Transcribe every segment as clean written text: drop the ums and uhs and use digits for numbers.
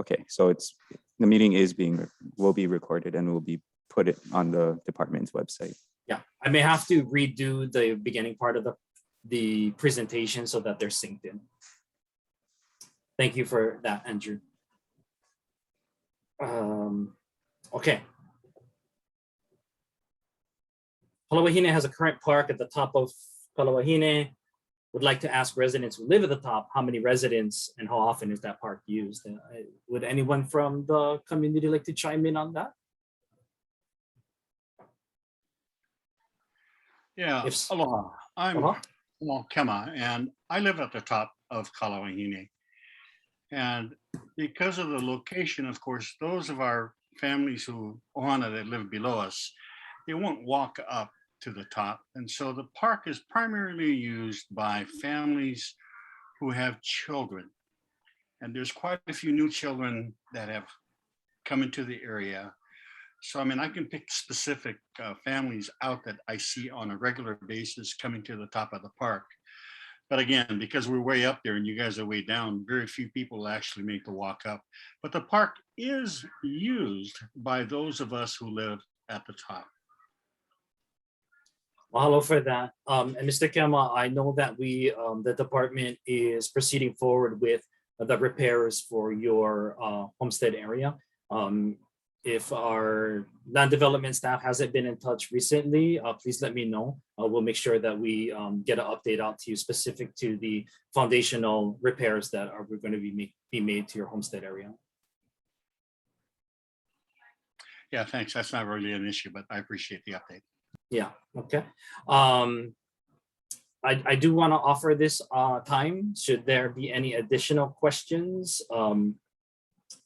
Okay, so the meeting will be recorded and will be put it on the department's website. Yeah, I may have to redo the beginning part of the presentation so that they're synced in. Thank you for that, Andrew. Okay. Kalāwahine has a current park at the top of Kalāwahine. Would like to ask residents who live at the top, how many residents and how often is that park used? Would anyone from the community like to chime in on that? Yeah, aloha. I'm Kema, and I live at the top of Kalāwahine. And because of the location, of course, those of our families who ohana that live below us, they won't walk up to the top. And so the park is primarily used by families who have children. And there's quite a few new children that have come into the area. So, I mean, I can pick specific families out that I see on a regular basis coming to the top of the park. But again, because we're way up there and you guys are way down, very few people actually make the walk up. But the park is used by those of us who live at the top. Mahalo for that. And Mr. Kema, I know that the department is proceeding forward with the repairs for your homestead area. If our land development staff hasn't been in touch recently, please let me know. We'll make sure that we get an update out to you specific to the foundational repairs that are going to be made to your homestead area. Yeah, thanks. That's not really an issue, but I appreciate the update. Yeah, okay. I do want to offer this time. Should there be any additional questions?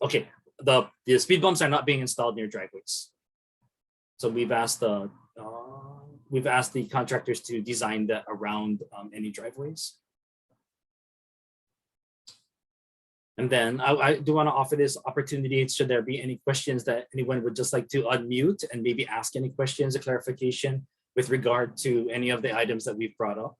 Okay, the speed bumps are not being installed near driveways. So we've asked the contractors to design that around any driveways. And then I do want to offer this opportunity. Should there be any questions that anyone would just like to unmute and maybe ask any questions or clarification with regard to any of the items that we've brought up?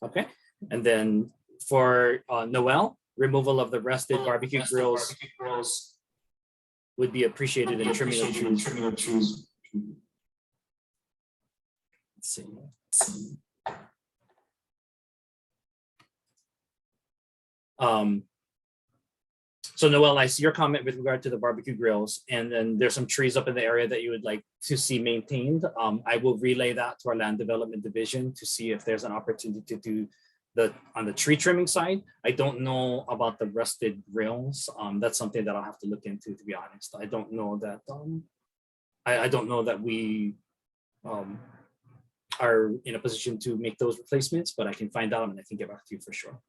Okay, and then for Noel, removal of the rusted barbecue grills would be appreciated in trimming of trees. Let's see. So Noel, I see your comment with regard to the barbecue grills, and then there's some trees up in the area that you would like to see maintained. I will relay that to our land development division to see if there's an opportunity to do on the tree trimming side. I don't know about the rusted grills. That's something that I'll have to look into, to be honest. I don't know that I don't know that we are in a position to make those replacements, but I can find out and I can get back to you for sure.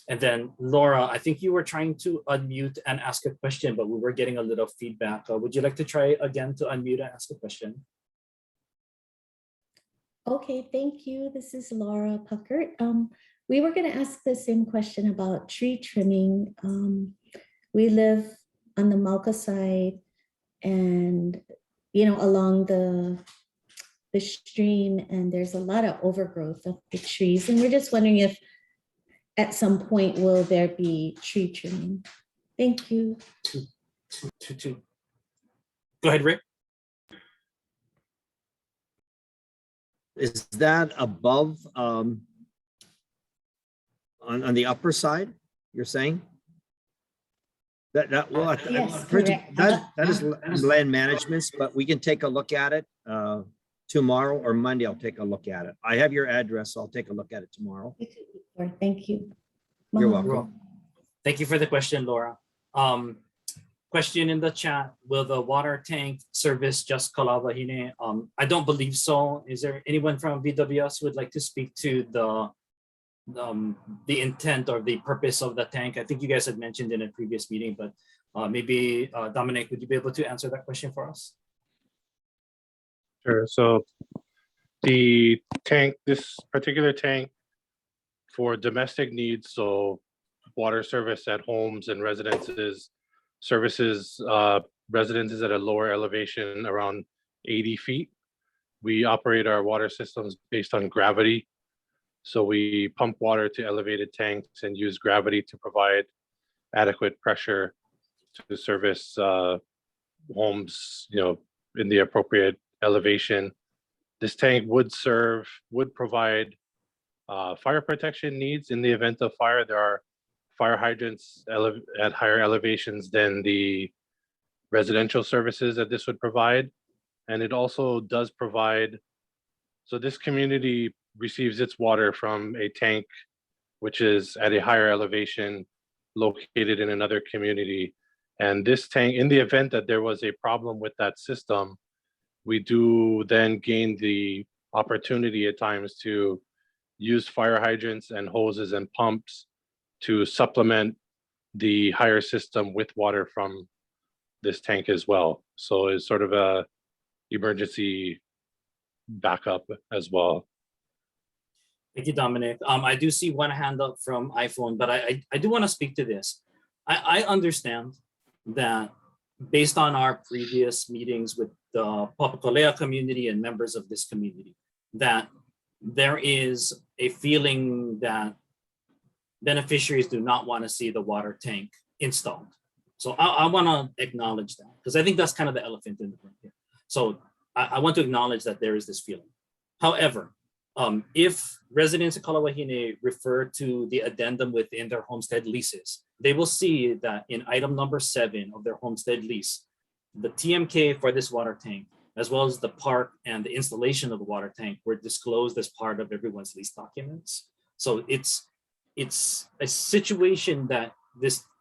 And then Laura, I think you were trying to unmute and ask a question, but we were getting a little feedback. Would you like to try again to unmute and ask a question? Okay, thank you. This is Laura Puckert. We were going to ask the same question about tree trimming. We live on the Mauka side and, you know, along the stream, and there's a lot of overgrowth of the trees. And we're just wondering if at some point will there be tree trimming? Thank you. Go ahead, Rick. Is that above on the upper side, you're saying? That is land management's, but we can take a look at it tomorrow or Monday. I'll take a look at it. I have your address, so I'll take a look at it tomorrow. Thank you. You're welcome. Thank you for the question, Laura. Question in the chat: will the water tank service just Kalāwahine? I don't believe so. Is there anyone from VWS who would like to speak to the intent or the purpose of the tank? I think you guys had mentioned in a previous meeting, but maybe Dominic, would you be able to answer that question for us? Sure. So the tank, this particular tank for domestic needs, so water service at homes and residences, services residences at a lower elevation around 80 feet. we operate our water systems based on gravity. So we pump water to elevated tanks and use gravity to provide adequate pressure to service homes, in the appropriate elevation. This tank would provide fire protection needs in the event of fire. There are fire hydrants at higher elevations than the residential services that this would provide. And it also does provide, so this community receives its water from a tank, which is at a higher elevation located in another community. And this tank, in the event that there was a problem with that system, we do then gain the opportunity at times to use fire hydrants and hoses and pumps to supplement the higher system with water from this tank as well. So it's sort of a emergency backup as well. Thank you, Dominic. I do see one hand up from iPhone, but I do want to speak to this. I understand that based on our previous meetings with the Papakolea community and members of this community, that there is a feeling that beneficiaries do not want to see the water tank installed. So I want to acknowledge that, because I think that's kind of the elephant in the room here. So I want to acknowledge that there is this feeling. However, if residents of Kalāwahine refer to the addendum within their homestead leases, they will see that in item number 7 of their homestead lease, the TMK for this water tank, as well as the park and the installation of the water tank, were disclosed as part of everyone's lease documents. So it's a situation that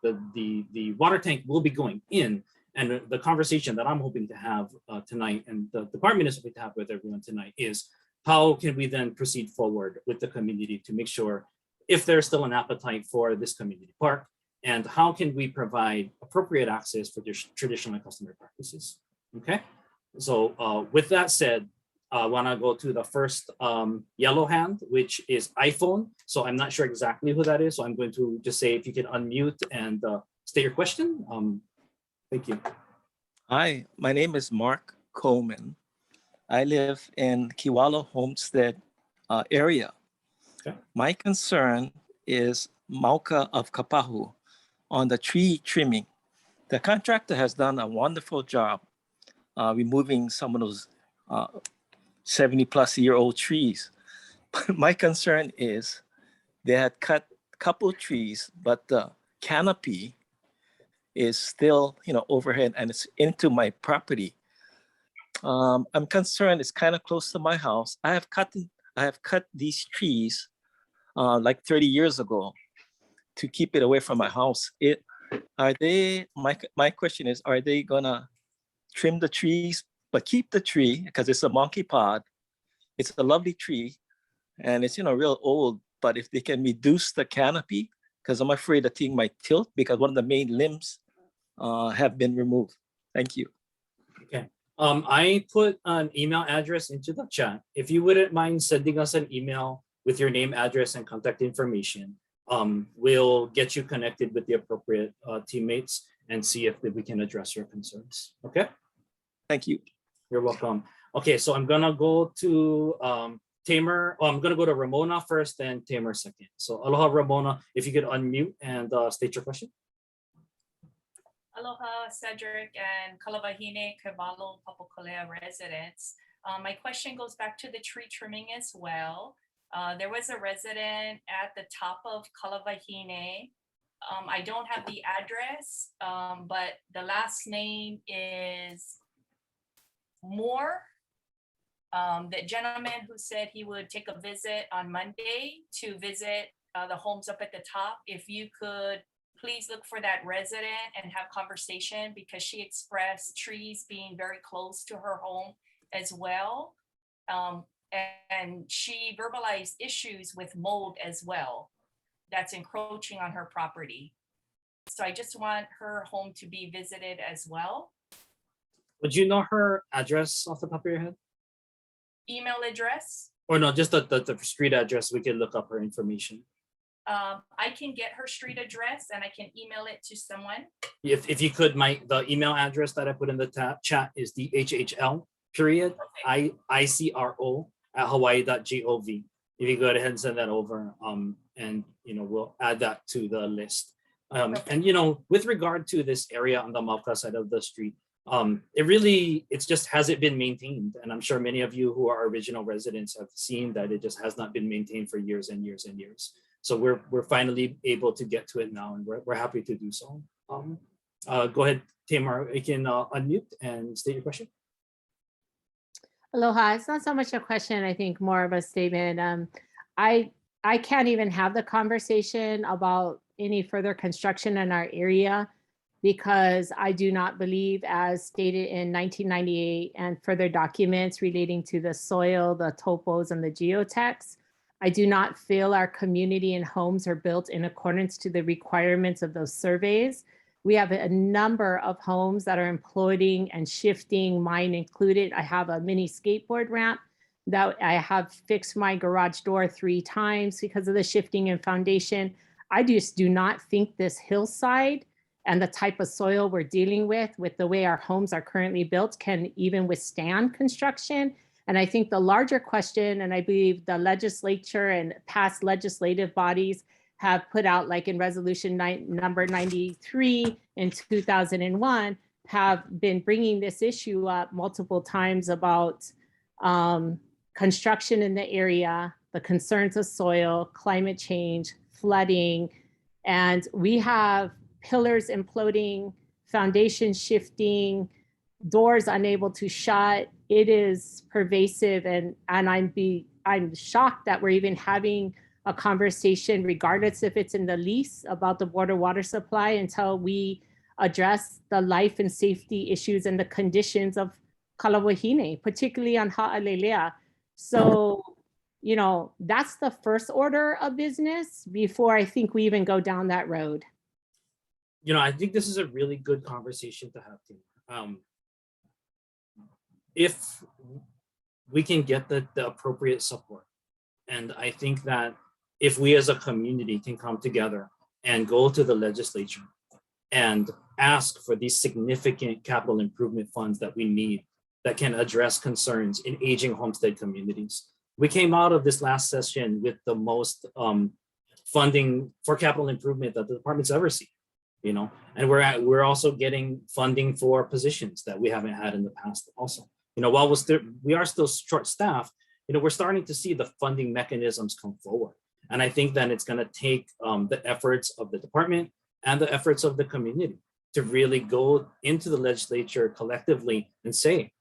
the water tank will be going in, and the conversation that I'm hoping to have tonight, and the department is hoping to have with everyone tonight, is how can we then proceed forward with the community to make sure if there's still an appetite for this community park, and how can we provide appropriate access for traditional and customary practices. Okay, so with that said, I want to go to the first yellow hand, which is iPhone. So I'm not sure exactly who that is. So I'm going to just say if you can unmute and state your question. Thank you. Hi, my name is Mark Coleman. I live in Kalāwahine Homestead area. Okay. My concern is Mauka of Kapahu on the tree trimming. The contractor has done a wonderful job removing some of those 70-plus-year-old trees. But my concern is they had cut a couple of trees, but the canopy is still, overhead, and it's into my property. I'm concerned it's kind of close to my house. I have cut these trees like 30 years ago to keep it away from my house. My question is, are they gonna trim the trees, but keep the tree, because it's a monkey pod. It's a lovely tree, and it's real old. But if they can reduce the canopy, because I'm afraid the thing might tilt because one of the main limbs have been removed. Thank you. Okay. I put an email address into the chat. If you wouldn't mind sending us an email with your name, address, and contact information, we'll get you connected with the appropriate teammates and see if we can address your concerns. Okay. Thank you. You're welcome. Okay, so I'm gonna go to Tamer. I'm gonna go to Ramona first, then Tamer second. So aloha, Ramona. If you could unmute and state your question. Aloha, Cedric and Kalāwahine Kevalo Papakolea residents. My question goes back to the tree trimming as well. There was a resident at the top of Kalāwahine. I don't have the address, but the last name is Moore. The gentleman who said he would take a visit on Monday to visit the homes up at the top. If you could please look for that resident and have conversation, because she expressed trees being very close to her home as well. And she verbalized issues with mold as well that's encroaching on her property. So I just want her home to be visited as well. Would you know her address off the top of your head? Email address? Or no, just the street address. We can look up her information. I can get her street address and I can email it to someone. If you could, the email address that I put in the chat is dhhl period, ICRO at hawaii.gov. If you go ahead and send that over, and we'll add that to the list. And with regard to this area on the Mauka side of the street, it's just hasn't been maintained. And I'm sure many of you who are original residents have seen that it just has not been maintained for years and years and years. So we're finally able to get to it now, and we're happy to do so. Go ahead, Tamar, you can unmute and state your question. Aloha. It's not so much a question, I think more of a statement. I can't even have the conversation about any further construction in our area because I do not believe, as stated in 1998 and further documents relating to the soil, the topos, and the geotechs, I do not feel our community and homes are built in accordance to the requirements of those surveys. We have a number of homes that are imploding and shifting, mine included. I have a mini skateboard ramp that I have fixed my garage door 3 times because of the shifting and foundation. I just do not think this hillside and the type of soil we're dealing with the way our homes are currently built, can even withstand construction. And I think the larger question, and I believe the legislature and past legislative bodies have put out, like in resolution number 93 in 2001, have been bringing this issue up multiple times about construction in the area, the concerns of soil, climate change, flooding, and we have pillars imploding, foundations shifting, doors unable to shut. It is pervasive, and I'm shocked that we're even having a conversation, regardless if it's in the lease, about the border water supply until we address the life and safety issues and the conditions of Kalāwahine, particularly on Ha'alelea. So, that's the first order of business before I think we even go down that road. I think this is a really good conversation to have, Tim. If we can get the appropriate support, and I think that if we as a community can come together and go to the legislature and ask for these significant capital improvement funds that we need that can address concerns in aging homestead communities. We came out of this last session with the most funding for capital improvement that the department's ever seen, and we're also getting funding for positions that we haven't had in the past also. While we are still short-staffed, we're starting to see the funding mechanisms come forward. And I think that it's going to take the efforts of the department and the efforts of the community to really go into the legislature collectively and say,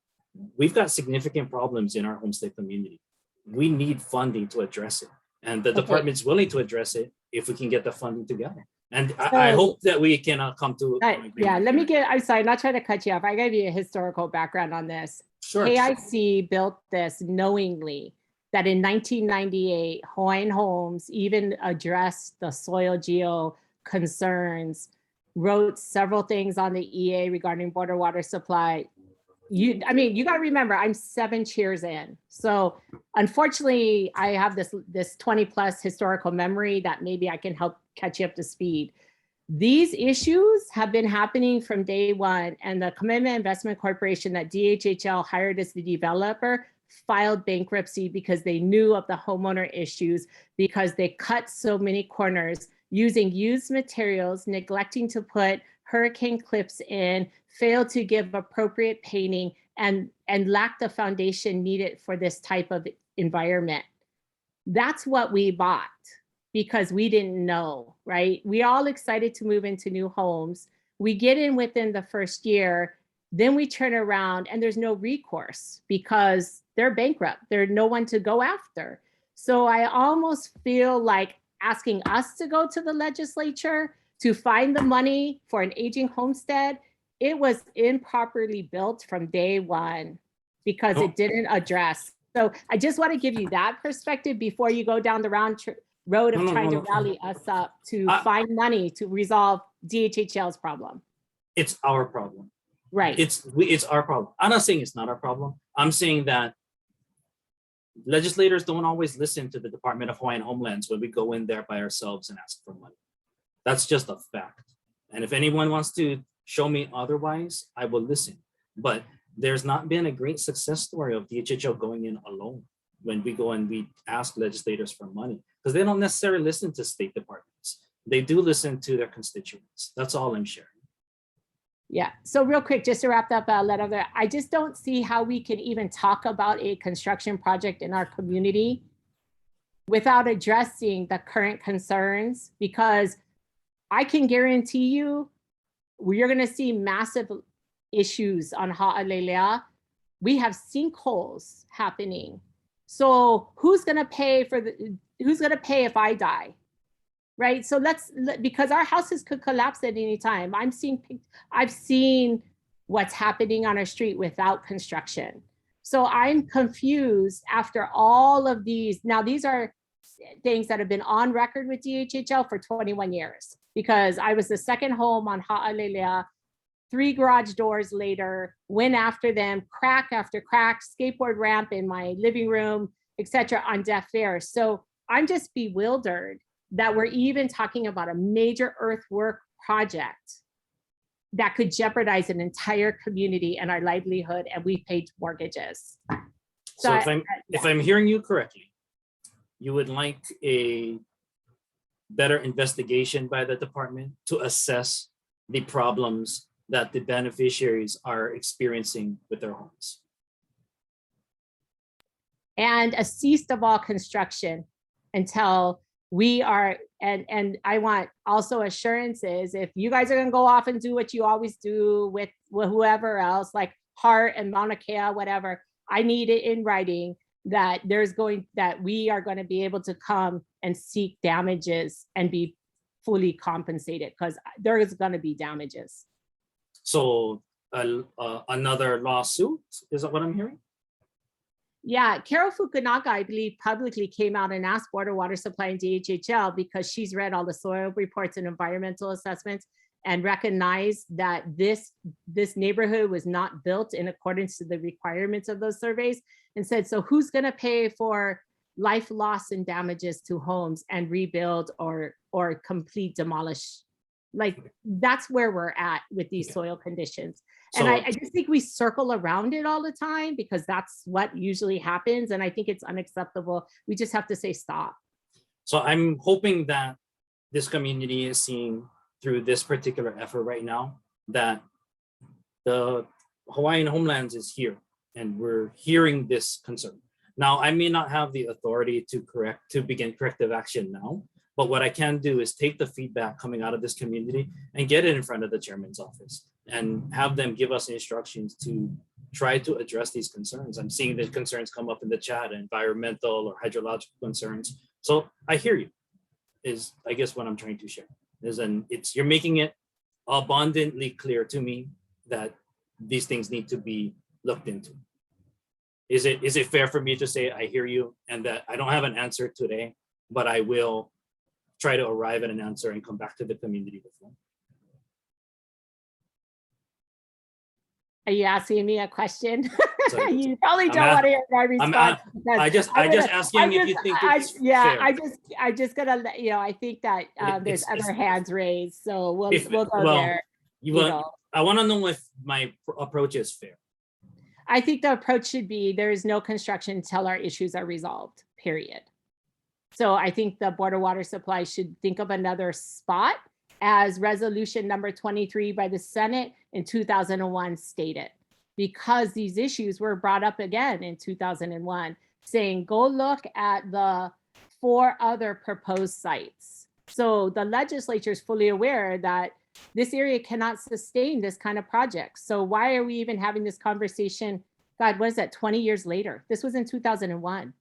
we've got significant problems in our homestead community. We need funding to address it. And the department's willing to address it if we can get the funding together. And I hope that we can come to an agreement. I'm sorry, not trying to cut you off. I gave you a historical background on this. Sure. KIC built this knowingly that in 1998, Hawaiian Homes even addressed the soil geo concerns, wrote several things on the EA regarding border water supply. You got to remember, I'm 7 chairs in. So unfortunately, I have this 20 plus historical memory that maybe I can help catch you up to speed. These issues have been happening from day one, and the Commitment Investment Corporation that DHHL hired as the developer filed bankruptcy because they knew of the homeowner issues, because they cut so many corners using used materials, neglecting to put hurricane clips in, failed to give appropriate painting, and lacked the foundation needed for this type of environment. That's what we bought because we didn't know, right? We're all excited to move into new homes. We get in within the first year, then we turn around and there's no recourse because they're bankrupt. There's no one to go after. So I almost feel like asking us to go to the legislature to find the money for an aging homestead, it was improperly built from day one because it didn't address. So I just want to give you that perspective before you go down the road of trying to rally us up to find money to resolve DHHL's problem. It's our problem. Right. It's our problem. I'm not saying it's not our problem. I'm saying that legislators don't always listen to the Department of Hawaiian Homelands when we go in there by ourselves and ask for money. That's just a fact. And if anyone wants to show me otherwise, I will listen. But there's not been a great success story of DHHL going in alone when we go and we ask legislators for money, because they don't necessarily listen to state departments. They do listen to their constituents. That's all I'm sharing. Yeah, so real quick, just to wrap up, I just don't see how we can even talk about a construction project in our community without addressing the current concerns, because I can guarantee you, you're gonna see massive issues on Ha'alelea. We have sinkholes happening. So who's gonna pay if I die? Right, so because our houses could collapse at any time. I've seen what's happening on our street without construction. So I'm confused after all of these. Now, these are things that have been on record with DHHL for 21 years, because I was the second home on Ha'alelea, 3 garage doors later, went after them, crack after crack, skateboard ramp in my living room, etc. on deaf air. So I'm just bewildered that we're even talking about a major earthwork project that could jeopardize an entire community and our livelihood, and we paid mortgages. So if I'm hearing you correctly, you would like a better investigation by the department to assess the problems that the beneficiaries are experiencing with their homes. And a cease of all construction until we are, and I want also assurances, if you guys are gonna go off and do what you always do with whoever else, like Hart and Mauna Kea, whatever, I need it in writing that we are gonna be able to come and seek damages and be fully compensated, because there is gonna be damages. So another lawsuit, is that what I'm hearing? Yeah, Carol Fukunaga, I believe, publicly came out and asked Board of Water Supply and DHHL, because she's read all the soil reports and environmental assessments and recognized that this neighborhood was not built in accordance to the requirements of those surveys, and said, so who's gonna pay for life loss and damages to homes and rebuild or complete demolish? Like, that's where we're at with these soil conditions. And I just think we circle around it all the time, because that's what usually happens. And I think it's unacceptable. We just have to say stop. So I'm hoping that this community is seeing through this particular effort right now that the Hawaiian Homelands is here and we're hearing this concern. Now, I may not have the authority to begin corrective action now, but what I can do is take the feedback coming out of this community and get it in front of the chairman's office and have them give us instructions to try to address these concerns. I'm seeing the concerns come up in the chat, environmental or hydrological concerns. So I hear you, is I guess what I'm trying to share. You're making it abundantly clear to me that these things need to be looked into. Is it fair for me to say I hear you and that I don't have an answer today, but I will try to arrive at an answer and come back to the community with one? Are you asking me a question? So you probably don't want to hear my response. I just asking if you think it's fair. I just gotta let I think that there's other hands raised, so we'll go there. I want to know if my approach is fair. I think the approach should be there is no construction until our issues are resolved, period. So I think the Board of Water Supply should think of another spot, as resolution number 23 by the Senate in 2001 stated, because these issues were brought up again in 2001, saying go look at the 4 other proposed sites. So the legislature is fully aware that this area cannot sustain this kind of project. So why are we even having this conversation? God, what is that, 20 years later? This was in 2001.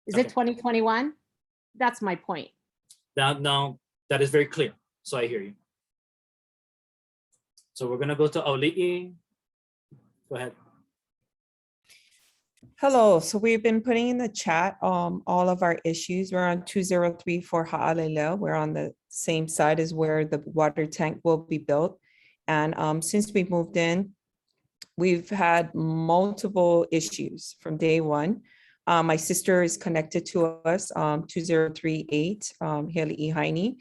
Is it 2021? That's my point. Now, that is very clear. So I hear you. So we're going to go to Auli'i. Go ahead. Hello. So we've been putting in the chat all of our issues. We're on 2034 Ha'alelea. We're on the same side as where the water tank will be built. And since we moved in, we've had multiple issues from day one. My sister is connected to us, 2038 Kalāwahine.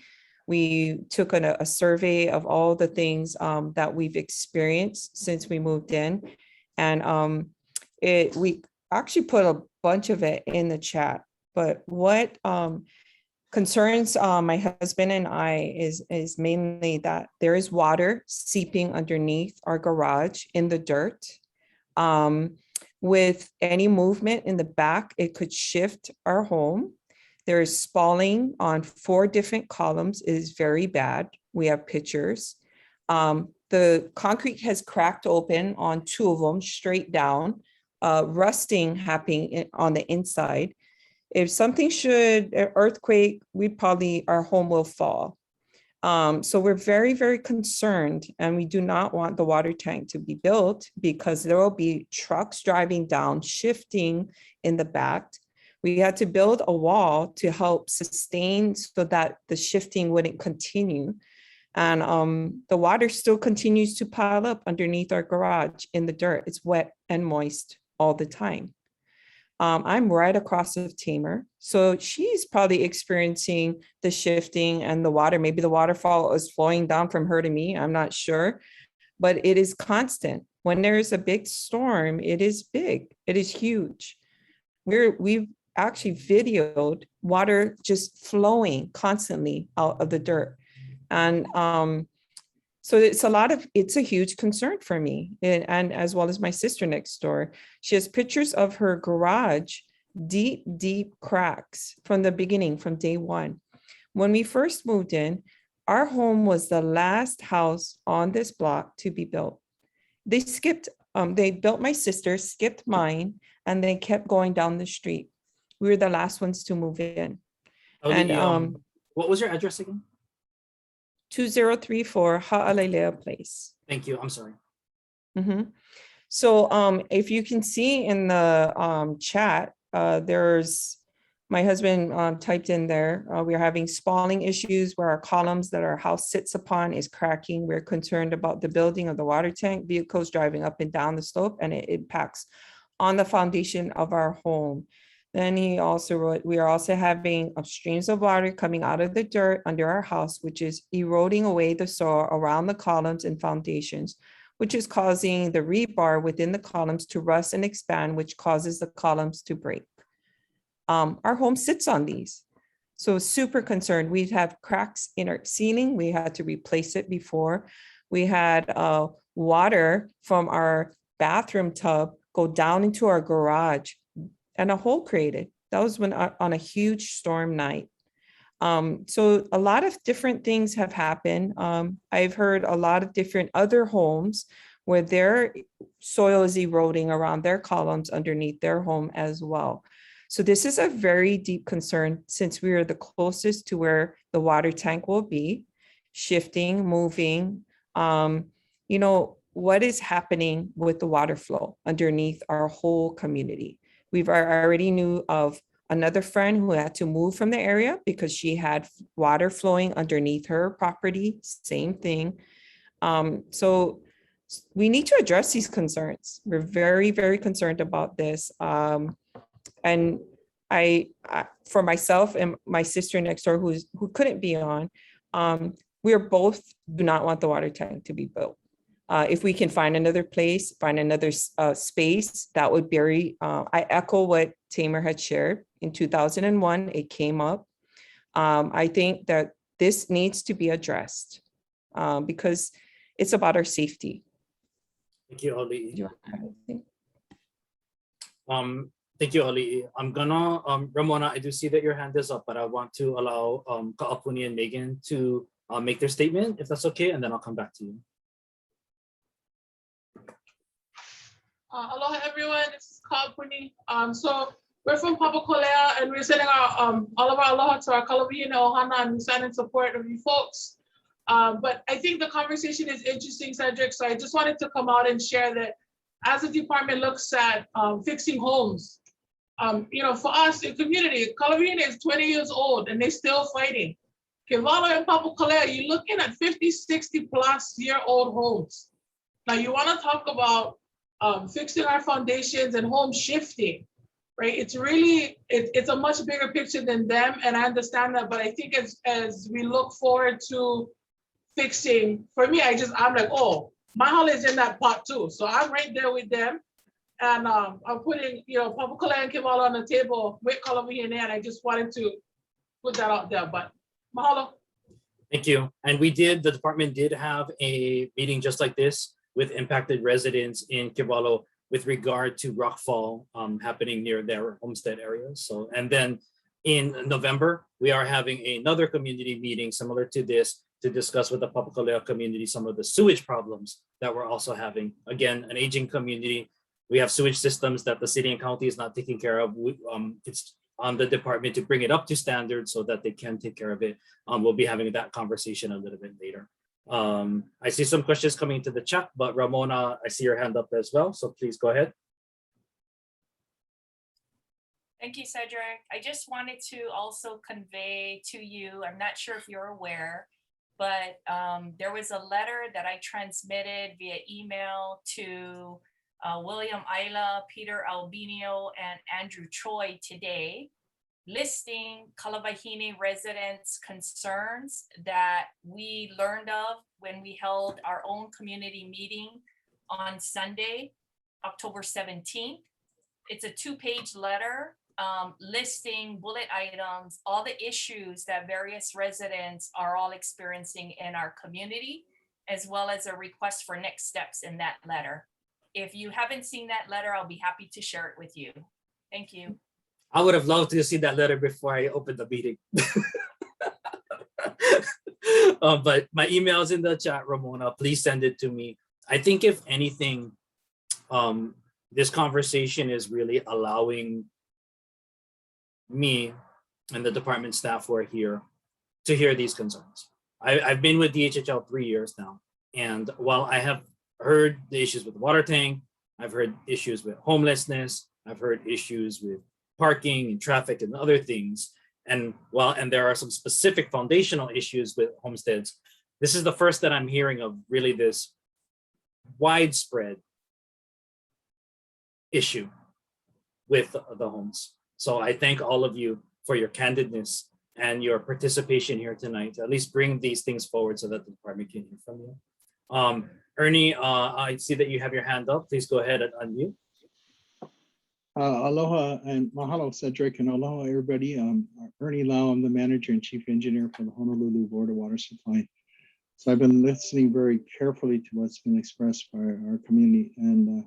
We took a survey of all the things that we've experienced since we moved in. And we actually put a bunch of it in the chat, but what concerns my husband and I is mainly that there is water seeping underneath our garage in the dirt. With any movement in the back, it could shift our home. There is spalling on 4 different columns. It is very bad. We have pictures. The concrete has cracked open on 2 of them straight down, rusting happening on the inside. If something should, an earthquake, our home will fall. So we're very, very concerned, and we do not want the water tank to be built because there will be trucks driving down, shifting in the back. We had to build a wall to help sustain so that the shifting wouldn't continue. And the water still continues to pile up underneath our garage in the dirt. It's wet and moist all the time. I'm right across of Tamer. So she's probably experiencing the shifting and the water. Maybe the waterfall is flowing down from her to me. I'm not sure, but it is constant. When there's a big storm, it is big. It is huge. We've actually videoed water just flowing constantly out of the dirt. And so it's a huge concern for me, and as well as my sister next door. She has pictures of her garage, deep, deep cracks from the beginning, from day one. When we first moved in, our home was the last house on this block to be built. They built my sister, skipped mine, and they kept going down the street. We were the last ones to move in. And what was your address again? 2034 Ha'alelea Place. Thank you. I'm sorry. So if you can see in the chat, there's my husband typed in there. We are having spalling issues where our columns that our house sits upon is cracking. We're concerned about the building of the water tank, vehicles driving up and down the slope, and it impacts on the foundation of our home. Then he also wrote, we are also having streams of water coming out of the dirt under our house, which is eroding away the soil around the columns and foundations, which is causing the rebar within the columns to rust and expand, which causes the columns to break. Our home sits on these. So super concerned. We'd have cracks in our ceiling. We had to replace it before. We had water from our bathroom tub go down into our garage, and a hole created. That was when on a huge storm night. So a lot of different things have happened. I've heard a lot of different other homes where their soil is eroding around their columns underneath their home as well. So this is a very deep concern since we are the closest to where the water tank will be, shifting, moving. You know, what is happening with the water flow underneath our whole community? We've already knew of another friend who had to move from the area because she had water flowing underneath her property, same thing. So we need to address these concerns. We're very, very concerned about this. And I, for myself and my sister next door who couldn't be on, we are both do not want the water tank to be built. If we can find another place, find another space, that would be, I echo what Tamer had shared. In 2001, it came up. I think that this needs to be addressed because it's about our safety. Thank you, Ali. Thank you, Ali. I'm gonna, Ramona, I do see that your hand is up, but I want to allow Ka'apuni and Megan to make their statement, if that's okay, and then I'll come back to you. Aloha everyone, this is Kalāwahine. So we're from Papakolea and we're sending our all of our aloha to our Kalāwahine Ohana, and we stand in support of you folks. But I think the conversation is interesting, Cedric. So I just wanted to come out and share that as the department looks at fixing homes, you know, for us in community, Kalāwahine is 20 years old and they're still fighting. Kevalo and Papakolea, you're looking at 50, 60 plus year old homes. Now you want to talk about fixing our foundations and home shifting, right? It's really, it's a much bigger picture than them, and I understand that, but I think as we look forward to fixing, for me, I'm like, oh, my house is in that pot too. So I'm right there with them. And I'm putting, Papa Kalāwahine and Kimalo on the table with Kalāwahine, and I just wanted to put that out there, but mahalo. Thank you. And the department did have a meeting just like this with impacted residents in Kibalo with regard to rockfall happening near their homestead areas. So, and then in November, we are having another community meeting similar to this to discuss with the Papakolea community some of the sewage problems that we're also having. Again, an aging community. We have sewage systems that the city and county is not taking care of. It's on the department to bring it up to standards so that they can take care of it. We'll be having that conversation a little bit later. I see some questions coming into the chat, but Ramona, I see your hand up as well. So please go ahead. Thank you, Cedric. I just wanted to also convey to you, I'm not sure if you're aware, but there was a letter that I transmitted via email to William Isla, Peter Albinio, and Andrew Choi today, listing Kalāwahine residents' concerns that we learned of when we held our own community meeting on Sunday, October 17th. It's a 2-page letter listing bullet items, all the issues that various residents are all experiencing in our community, as well as a request for next steps in that letter. If you haven't seen that letter, I'll be happy to share it with you. Thank you. I would have loved to see that letter before I opened the meeting. But my email is in the chat, Ramona. Please send it to me. I think if anything, this conversation is really allowing me and the department staff who are here to hear these concerns. I've been with DHHL 3 years now. And while I have heard the issues with the water tank, I've heard issues with homelessness, I've heard issues with parking and traffic and other things. And there are some specific foundational issues with homesteads. This is the first that I'm hearing of really this widespread issue with the homes. So I thank all of you for your candidness and your participation here tonight to at least bring these things forward so that the department can hear from you. Ernie, I see that you have your hand up. Please go ahead and unmute. Aloha and mahalo, Cedric, and aloha, everybody. Ernie Lau, I'm the manager and chief engineer for the Honolulu Board of Water Supply. So I've been listening very carefully to what's been expressed by our community. And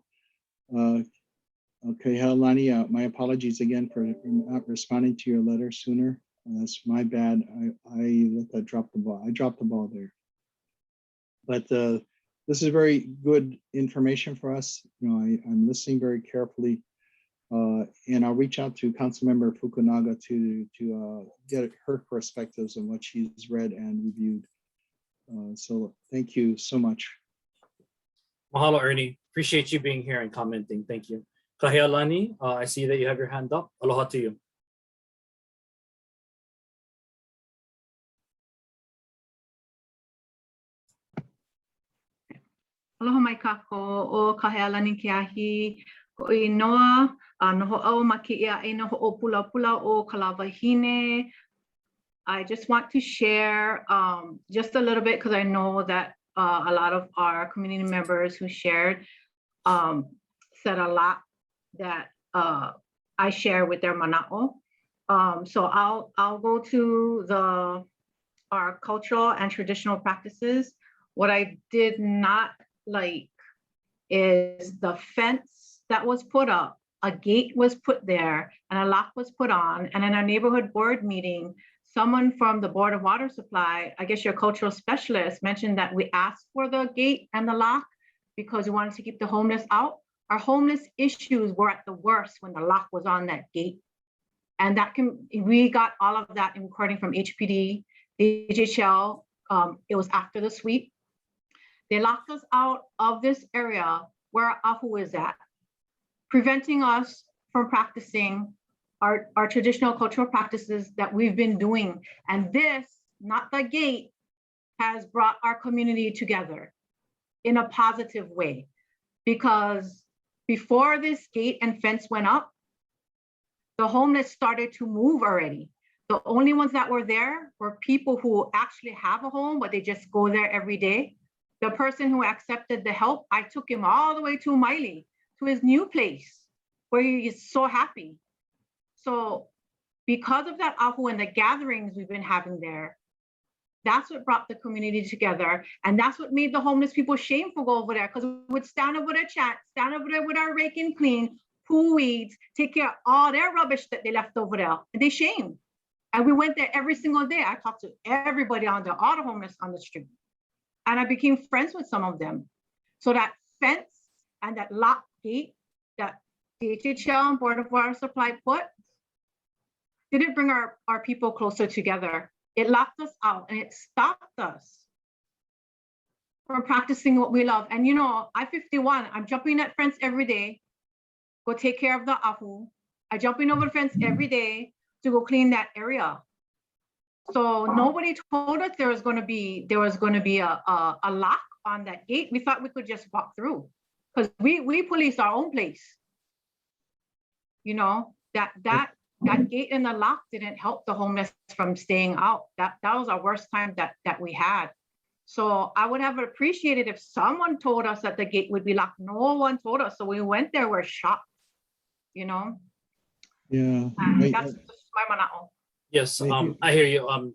okay, Helani, my apologies again for not responding to your letter sooner. That's my bad. I let that drop the ball. I dropped the ball there. But this is very good information for us. I'm listening very carefully. And I'll reach out to Councilmember Fukunaga to get her perspectives on what she's read and reviewed. So thank you so much. Mahalo, Ernie. Appreciate you being here and commenting. Thank you. Kahealani, I see that you have your hand up. Aloha to you. Aloha mai kako o Kahealani ke ahi ko I noa noho au maki ia e noho o pula pula o Kalāwahine. I just want to share just a little bit because I know that a lot of our community members who shared said a lot that I share with their mana'o. So I'll go to our cultural and traditional practices. What I did not like is the fence that was put up, a gate was put there, and a lock was put on. And in our neighborhood board meeting, someone from the Board of Water Supply, I guess your cultural specialist, mentioned that we asked for the gate and the lock because we wanted to keep the homeless out. Our homeless issues were at the worst when the lock was on that gate. And we got all of that in recording from HPD, DHHL. It was after the sweep. They locked us out of this area where Ahu is at, preventing us from practicing our traditional cultural practices that we've been doing. And this, not the gate, has brought our community together in a positive way. Because before this gate and fence went up, the homeless started to move already. The only ones that were there were people who actually have a home, but they just go there every day. The person who accepted the help, I took him all the way to Miley to his new place where he is so happy. So because of that ahu and the gatherings we've been having there, that's what brought the community together. And that's what made the homeless people shameful go over there, because we would stand over there, chat, stand over there with our rake and clean, pull weeds, take care of all their rubbish that they left over there. And they shamed. And we went there every single day. I talked to everybody on the all the homeless on the street. And I became friends with some of them. So that fence and that locked gate that DHL and Board of Water Supply put didn't bring our people closer together. It locked us out and it stopped us from practicing what we love. And you know, I'm 51, I'm jumping that fence every day, go take care of the ahu. I jumping over the fence every day to go clean that area. So nobody told us there was going to be a lock on that gate. We thought we could just walk through because we police our own place. You know, that gate and the lock didn't help the homeless from staying out. That was our worst time that we had. So I would have appreciated if someone told us that the gate would be locked. No one told us. So we went there, we're shocked, you know? Yeah. That's my manao. Yes, I hear you.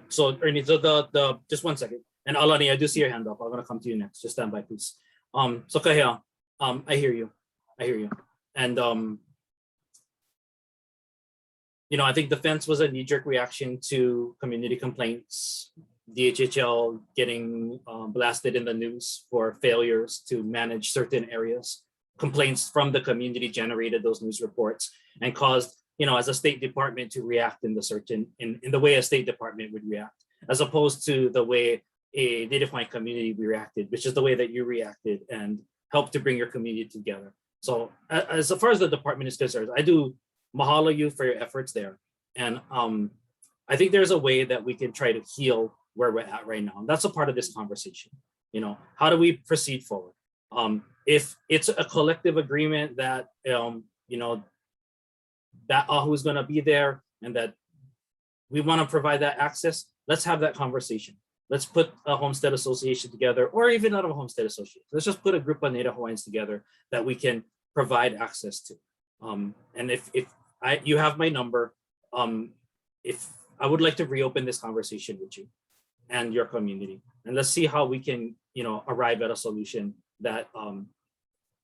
So Ernie, the just 1 second. And Alani, I do see your hand up. I'm gonna come to you next. Just stand by, please. So Kahea, I hear you. And you know, I think the fence was a knee-jerk reaction to community complaints, DHHL getting blasted in the news for failures to manage certain areas. Complaints from the community generated those news reports and caused, you know, as a State Department to react in the way a State Department would react, as opposed to the way a Native Hawaiian community reacted, which is the way that you reacted and helped to bring your community together. So as far as the department is concerned, I do mahalo you for your efforts there. And I think there's a way that we can try to heal where we're at right now. And that's a part of this conversation. You know, how do we proceed forward? If it's a collective agreement that, you know, that ahu is going to be there and that we want to provide that access, let's have that conversation. Let's put a homestead association together, or even not a homestead association. Let's just put a group of Native Hawaiians together that we can provide access to. And if you have my number, if I would like to reopen this conversation with you and your community, and let's see how we can, you know, arrive at a solution that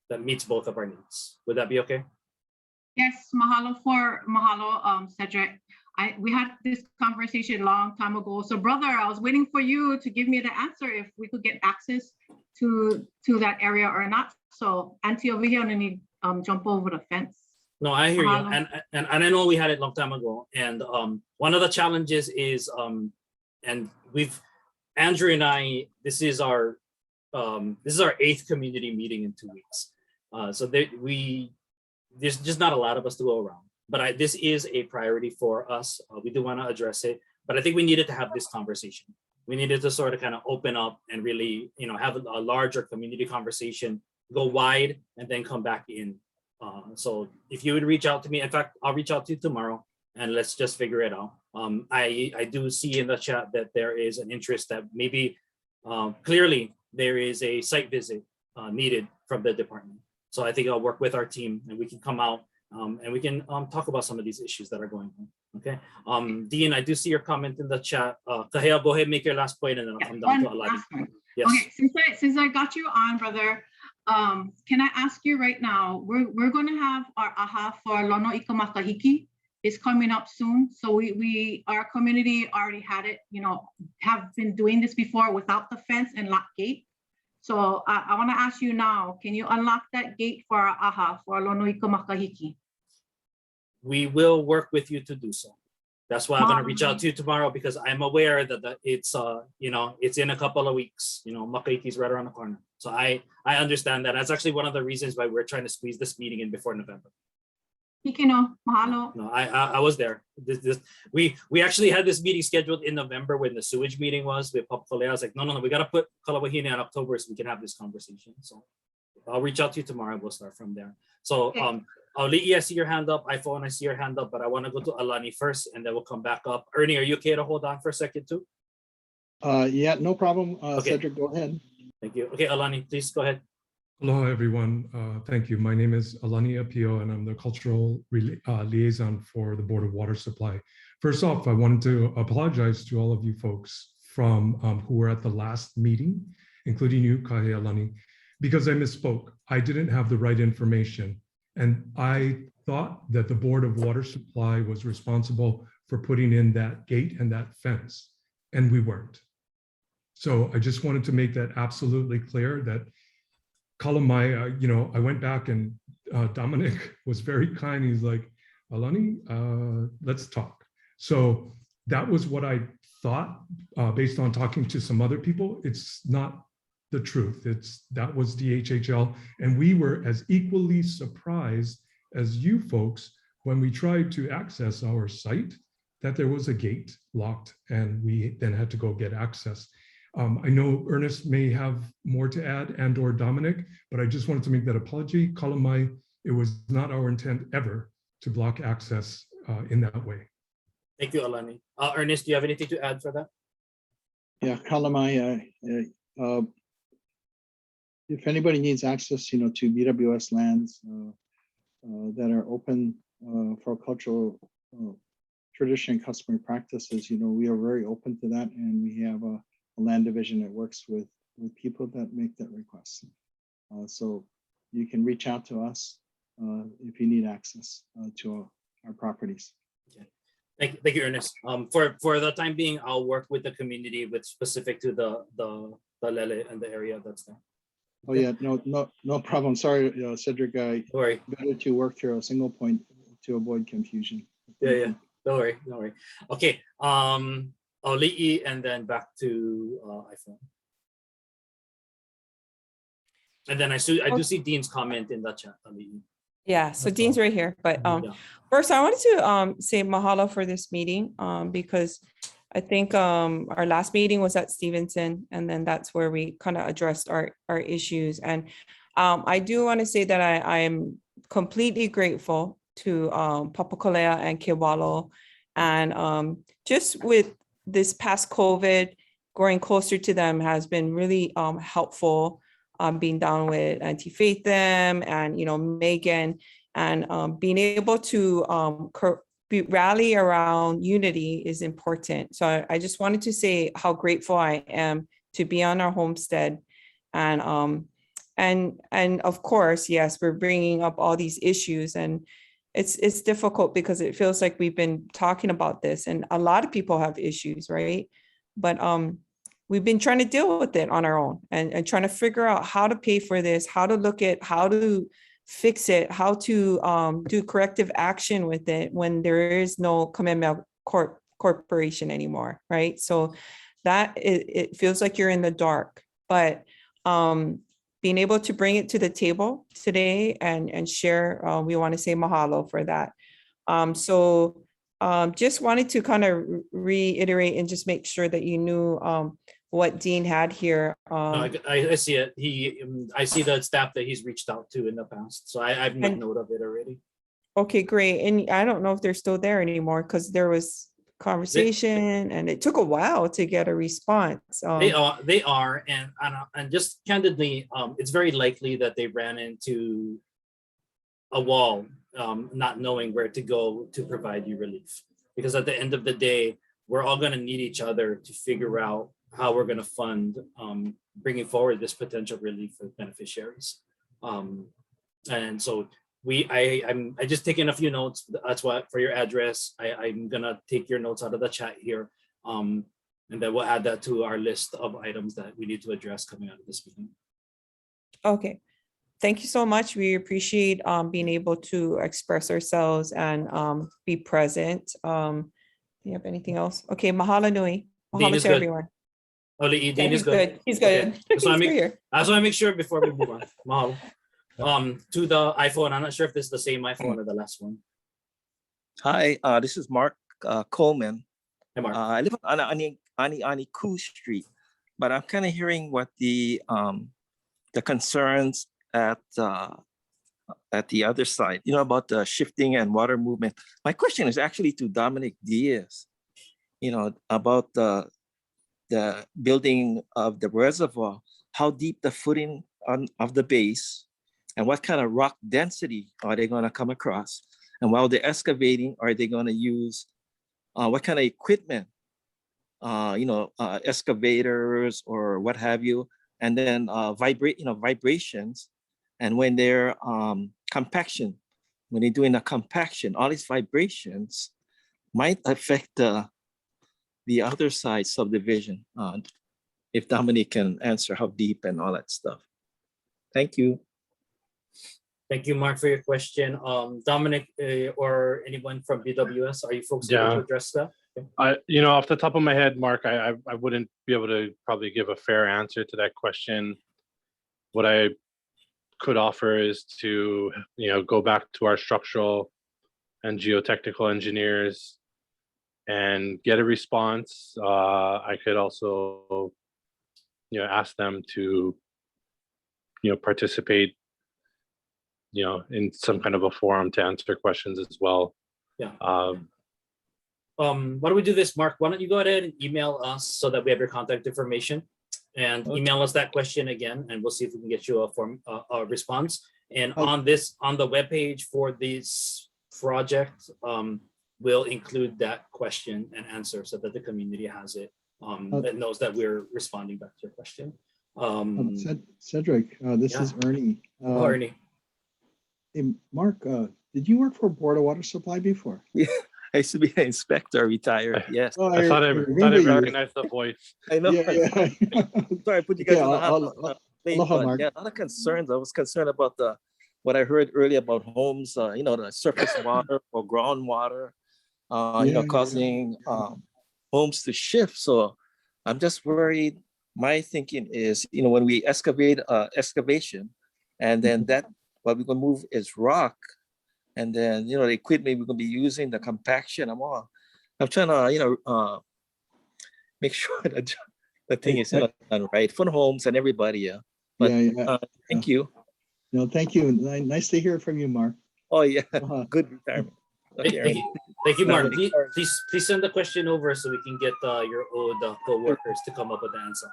that meets both of our needs. Would that be okay? Yes, mahalo, Cedric. We had this conversation a long time ago. So brother, I was waiting for you to give me the answer if we could get access to that area or not. So Auntie over here, and need jump over the fence. No, I hear you, and I know we had it a long time ago. And one of the challenges is, and Andrew and I, this is our 8th community meeting in 2 weeks. So there's just not a lot of us to go around. But this is a priority for us. We do want to address it, but I think we needed to have this conversation. We needed to sort of kind of open up and really, you know, have a larger community conversation, go wide, and then come back in. So if you would reach out to me, in fact, I'll reach out to you tomorrow and let's just figure it out. I do see in the chat that there is an interest that maybe clearly there is a site visit needed from the department. So I think I'll work with our team and we can come out and we can talk about some of these issues that are going on. Okay. Dean, I do see your comment in the chat. Kahea, go ahead and make your last point and then I'll come down to Alani. Yes. Okay, since I got you on, brother, can I ask you right now, we're going to have our aha for Lono Ikamakahiki. It's coming up soon. So our community already had it, you know, have been doing this before without the fence and lock gate. So I want to ask you now, can you unlock that gate for our aha for Lono Ikamakahiki? We will work with you to do so. That's why I'm going to reach out to you tomorrow, because I'm aware that it's you know, it's in a couple of weeks. You know, Makaiki's right around the corner. So I understand that. That's actually one of the reasons why we're trying to squeeze this meeting in before November. Mahalo. No, I was there. We actually had this meeting scheduled in November when the sewage meeting was with Papakolea. I was like, no, we got to put Kalāwahine in October so we can have this conversation. So I'll reach out to you tomorrow and we'll start from there. So okay. Li'i, I see your hand up. iPhone, I see your hand up, but I want to go to Alani first and then we'll come back up. Ernie, are you okay to hold on for a second too? Yeah, no problem. Okay. Cedric, go ahead. Thank you. Okay, Alani, please go ahead. Aloha, everyone. Thank you. My name is Alani Apio, and I'm the cultural liaison for the Board of Water Supply. First off, I wanted to apologize to all of you folks from who were at the last meeting, including you, Kahealani, because I misspoke. I didn't have the right information, and I thought that the Board of Water Supply was responsible for putting in that gate and that fence, and we weren't. So I just wanted to make that absolutely clear that Kalamai, I went back and Dominic was very kind. He's like, Alani, let's talk. So that was what I thought based on talking to some other people. It's not the truth. That was DHHL. And we were as equally surprised as you folks when we tried to access our site that there was a gate locked and we then had to go get access. I know Ernest may have more to add and or Dominic, but I just wanted to make that apology. Kalamai, it was not our intent ever to block access in that way. Thank you, Alani. Ernest, do you have anything to add for that? Yeah, Kalamai, if anybody needs access, to BWS lands that are open for cultural tradition and customary practices, we are very open to that, and we have a land division that works with people that make that request. So you can reach out to us if you need access to our properties. Okay. Thank you, Ernest. For the time being, I'll work with the community with specific to the Lele and the area that's there. Oh yeah, no problem. Sorry, Cedric. Better to work through a single point to avoid confusion. Yeah. Don't worry. Okay. Li'i, and then back to iPhone. And then I do see Dean's comment in the chat. Yeah, so Dean's right here. But first, I wanted to say mahalo for this meeting because I think our last meeting was at Stevenson, and then that's where we kind of addressed our issues. And I do want to say that I am completely grateful to Papakolea and Kewalo, and just with this past COVID, growing closer to them has been really helpful. Being down with Auntie Faitham and Megan, and being able to rally around unity is important. So I just wanted to say how grateful I am to be on our homestead, and of course, yes, we're bringing up all these issues, and it's difficult because it feels like we've been talking about this, and a lot of people have issues, right? But we've been trying to deal with it on our own, and trying to figure out how to pay for this, how to look at how to fix it, how to do corrective action with it when there is no Kamehameha Corporation anymore, right? So that it feels like you're in the dark, but being able to bring it to the table today and share, we want to say mahalo for that. So just wanted to kind of reiterate and just make sure that you knew what Dean had here. No, I see it. I see the staff that he's reached out to in the past. So I've made note of it already. Okay, great. And I don't know if they're still there anymore because there was conversation and it took a while to get a response. They are, and just candidly, it's very likely that they ran into a wall, not knowing where to go to provide you relief. Because at the end of the day, we're all going to need each other to figure out how we're going to fund bringing forward this potential relief for beneficiaries. And so I'm just taking a few notes. That's what for your address. I'm gonna take your notes out of the chat here, and then we'll add that to our list of items that we need to address coming out of this meeting. Okay, thank you so much. We appreciate being able to express ourselves and be present. Do you have anything else? Okay, mahalo nui. Mahalo to everyone. Oh, Dean is good. He's good. Okay. So I just want to make sure before we move on. Mahalo. To the iPhone, I'm not sure if this is the same iPhone or the last one. Hi, this is Mark Coleman. Hey, Mark. I live on Ani Koo Street, but I'm kind of hearing what the concerns at the other side, about the shifting and water movement. My question is actually to Dominic Diaz, about the building of the reservoir, how deep the footing of the base, and what kind of rock density are they going to come across? And while they're excavating, are they going to use what kind of equipment, excavators or what have you, and then vibrations. And when they're compaction, when they're doing a compaction, all these vibrations might affect the other side subdivision. If Dominic can answer how deep and all that stuff. Thank you. Thank you, Mark, for your question. Dominic or anyone from BWS, are you folks able to address that? Okay. Off the top of my head, Mark, I wouldn't be able to probably give a fair answer to that question. What I could offer is to, go back to our structural and geotechnical engineers and get a response. I could also, ask them to, participate, in some kind of a forum to answer questions as well. Yeah. Why don't we do this, Mark? Why don't you go ahead and email us so that we have your contact information, and email us that question again, and we'll see if we can get you a response. And on the webpage for this project, we'll include that question and answer so that the community has it, that knows that we're responding back to your question. Cedric, this is Ernie. Ernie. Hey, Mark, did you work for Board of Water Supply before? Yeah, I used to be an inspector, retired. Yes. I thought I recognized the voice. I know. Yeah. Sorry, I put you guys on the aloha, but Mark. yeah, a lot of concerns. I was concerned about what I heard earlier about homes, the surface water or groundwater, causing homes to shift. So I'm just worried. My thinking is, when we excavation, and then what we're gonna move is rock, and then the equipment we're gonna be using, the compaction. I'm trying to make sure that the thing is done right for the homes and everybody. Yeah. But thank you. No, thank you. Nice to hear from you, Mark. Oh yeah, good retirement. Thank you, Mark. Please send the question over so we can get your old co-workers to come up with the answer.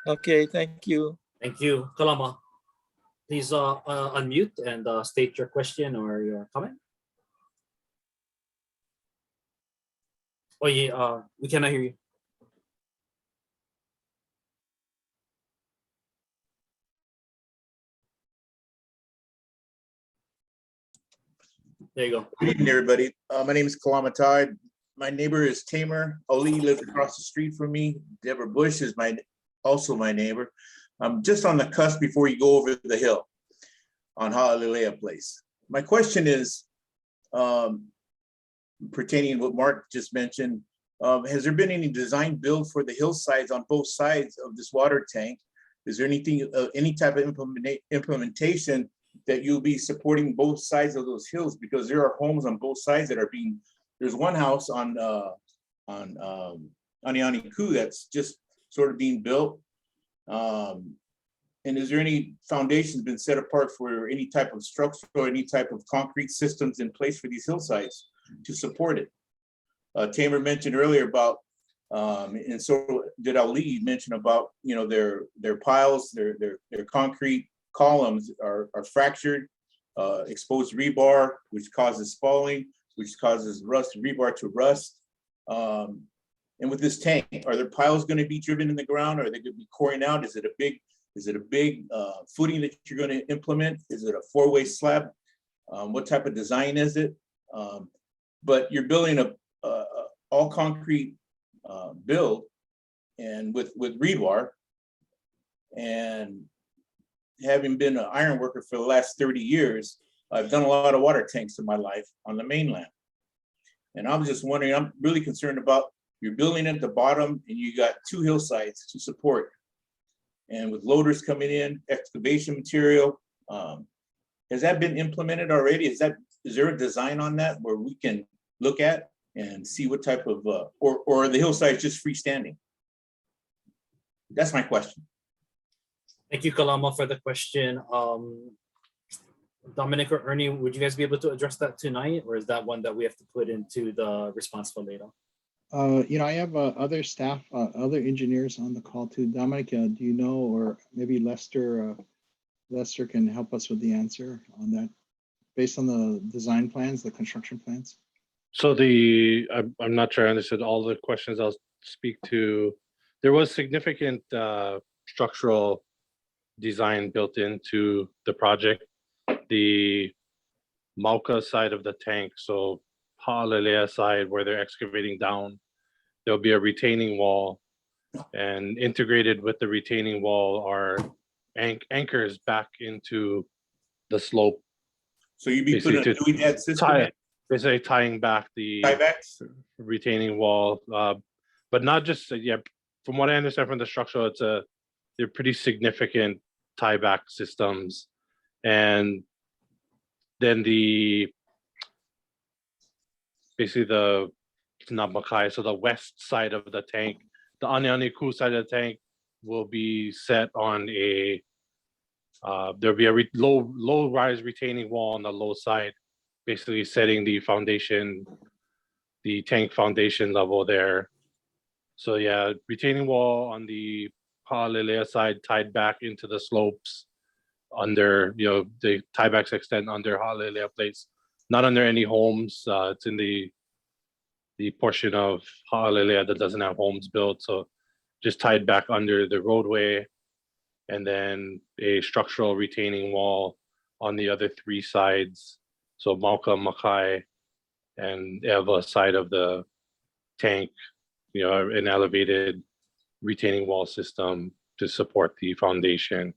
Okay, thank you. Thank you. Kalama, please unmute and state your question or your comment. Oh yeah, we cannot hear you. There you go. Good evening, everybody. My name is Kalama. My neighbor is Tamer. Ali lives across the street from me. Deborah Bush is also my neighbor. I'm just on the cusp before you go over the hill on Ha'alilea Place. My question is pertaining to what Mark just mentioned. Has there been any design build for the hillsides on both sides of this water tank? Is there anything, any type of implementation that you'll be supporting both sides of those hills? Because there are homes on both sides that are being, there's one house on Anianiku that's just sort of being built. And is there any foundations been set apart for any type of structure or any type of concrete systems in place for these hillsides to support it? Tamer mentioned earlier about, and so did Ali mention about, their piles, their concrete columns are fractured, exposed rebar, which causes falling, which causes rebar to rust. And with this tank, are there piles going to be driven in the ground? Are they going to be coring out? Is it a big footing that you're going to implement? Is it a four-way slab? What type of design is it? But you're building a all concrete build, and with rebar. And having been an iron worker for the last 30 years, I've done a lot of water tanks in my life on the mainland. And I was just wondering, I'm really concerned about, you're building at the bottom and you got two hillsides to support. And with loaders coming in, excavation material, has that been implemented already? Is there a design on that where we can look at and see what type of, or are the hillsides just freestanding? That's my question. Thank you, Kalama, for the question. Dominic or Ernie, would you guys be able to address that tonight, or is that one that we have to put into the response for later? I have other staff, other engineers on the call too. Dominic, do you know, or maybe Lester, Lester can help us with the answer on that, based on the design plans, the construction plans. So I'm not sure I understood all the questions. I'll speak to. There was significant structural design built into the project. The Mauka side of the tank, so Ha'alelea side where they're excavating down, there'll be a retaining wall, and integrated with the retaining wall are anchors back into the slope. So you'd be putting a basically to doing system, basically tying back the tiebacks? retaining wall, but not just yeah. From what I understand from the structure, they're pretty significant tieback systems, and then basically the Namakai, so the west side of the tank, the Anianiku side of the tank will be set on a there'll be a low rise retaining wall on the low side, basically setting the foundation, the tank foundation level there. So yeah, retaining wall on the Ha'alelea side tied back into the slopes under, the tiebacks extend under Ha'alelea plates, not under any homes. It's in the portion of Ha'alelea that doesn't have homes built. So just tied back under the roadway, and then a structural retaining wall on the other three sides. So Mauka, Makai, and Eva side of the tank, an elevated retaining wall system to support the foundation.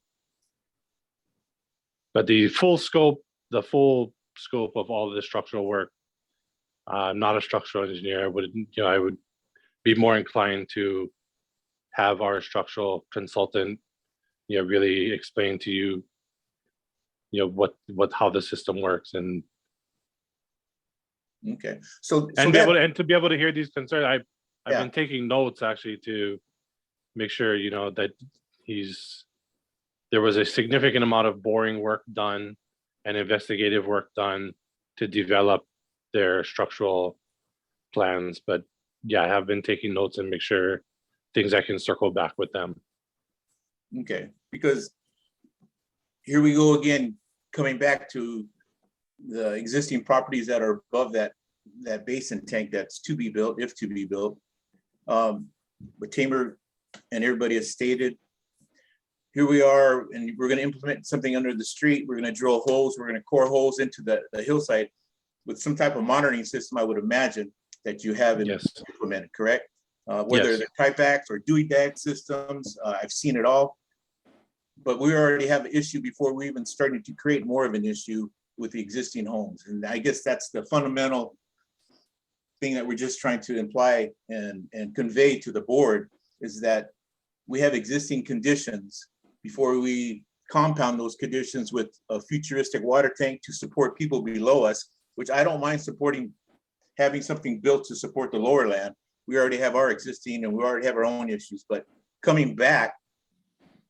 But the full scope of all of the structural work, I'm not a structural engineer. I would be more inclined to have our structural consultant, really explain to you, how the system works, and Okay. So to be able to hear these concerns. I've been taking notes actually to make sure, that there was a significant amount of boring work done and investigative work done to develop their structural plans. But yeah, I have been taking notes and make sure things I can circle back with them. Okay, because here we go again, coming back to the existing properties that are above that basin tank that's to be built, if to be built. But Tamer and everybody has stated, here we are, and we're going to implement something under the street. We're going to drill holes. We're going to core holes into the hillside with some type of monitoring system, I would imagine, that you have implemented, correct? Whether they're tiebacks or Dewey bag systems, I've seen it all. But we already have an issue before we even started to create more of an issue with the existing homes. And I guess that's the fundamental thing that we're just trying to imply and convey to the board, is that we have existing conditions before we compound those conditions with a futuristic water tank to support people below us, which I don't mind supporting, having something built to support the lower land. We already have our existing and we already have our own issues, but coming back,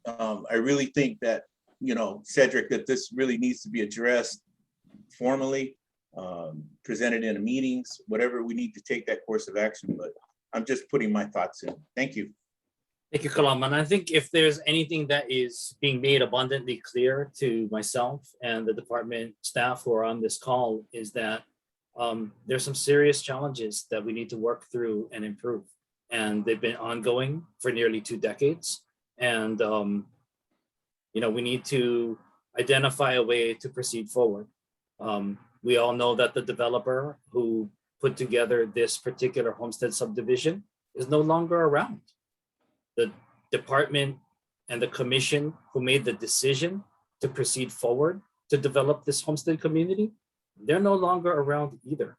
I really think that, Cedric, that this really needs to be addressed formally, presented in meetings, whatever we need to take that course of action, but I'm just putting my thoughts in. Thank you. Thank you, Kalama. And I think if there's anything that is being made abundantly clear to myself and the department staff who are on this call, is that there's some serious challenges that we need to work through and improve. And they've been ongoing for nearly 2 decades. And, we need to identify a way to proceed forward. We all know that the developer who put together this particular homestead subdivision is no longer around. The department and the commission who made the decision to proceed forward to develop this homestead community, they're no longer around either.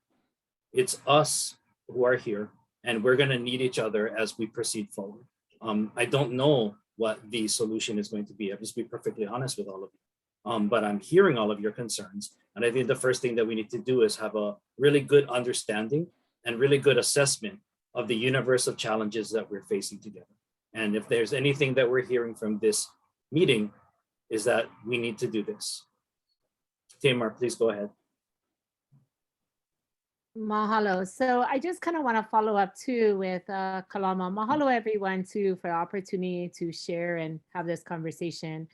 It's us who are here, and we're going to need each other as we proceed forward. I don't know what the solution is going to be. I'll just be perfectly honest with all of you. But I'm hearing all of your concerns. And I think the first thing that we need to do is have a really good understanding and really good assessment of the universe of challenges that we're facing together. And if there's anything that we're hearing from this meeting, is that we need to do this. Tamar, please go ahead. Mahalo. So I just kind of want to follow up too with Kalama. Mahalo everyone too for the opportunity to share and have this conversation.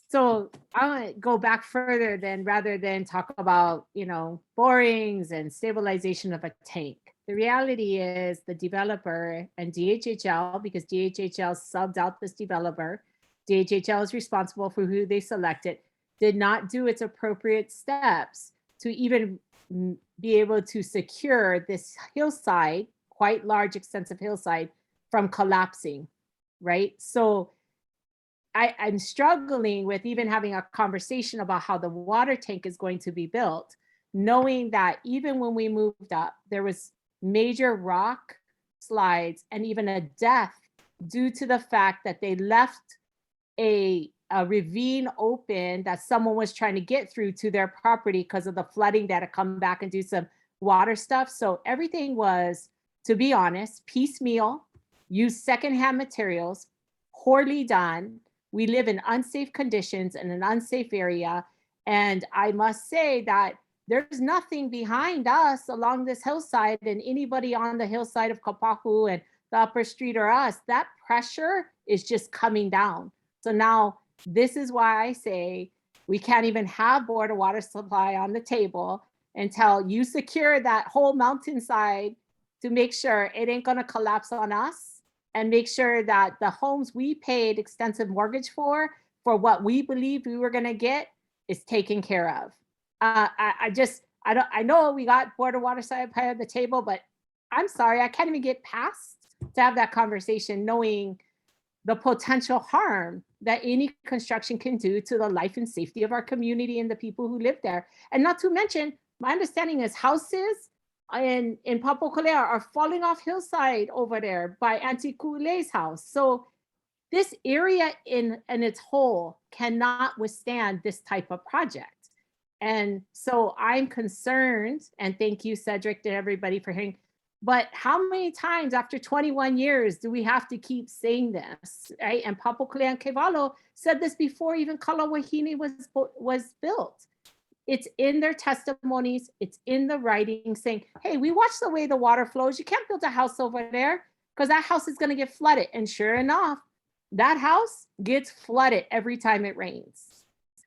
So I want to go back further then, rather than talk about, borings and stabilization of a tank. The reality is the developer and DHHL, because DHHL subbed out this developer, DHHL is responsible for who they selected, did not do its appropriate steps to even be able to secure this hillside, quite large, extensive hillside, from collapsing, right? So I'm struggling with even having a conversation about how the water tank is going to be built, knowing that even when we moved up, there was major rock slides and even a death due to the fact that they left a ravine open that someone was trying to get through to their property because of the flooding that had come back and do some water stuff. So everything was, to be honest, piecemeal, used secondhand materials, poorly done. We live in unsafe conditions in an unsafe area. And I must say that there's nothing behind us along this hillside, and anybody on the hillside of Kapahu and the upper street or us, that pressure is just coming down. So now this is why I say we can't even have Board of Water Supply on the table until you secure that whole mountainside to make sure it ain't gonna collapse on us, and make sure that the homes we paid extensive mortgage for what we believed we were gonna get is taken care of. I know we got Board of Water Supply on the table, but I'm sorry, I can't even get past to have that conversation knowing the potential harm that any construction can do to the life and safety of our community and the people who live there. And not to mention, my understanding is houses in Papokolea are falling off hillside over there by Auntie Kule's house. So this area in its whole cannot withstand this type of project. And so I'm concerned, and thank you, Cedric, and everybody for hearing, but how many times after 21 years do we have to keep saying this, right? And Papokolea and Kevalo said this before even Kalāwahine was built. It's in their testimonies, it's in the writing saying, hey, we watch the way the water flows. You can't build a house over there because that house is gonna get flooded. And sure enough, that house gets flooded every time it rains.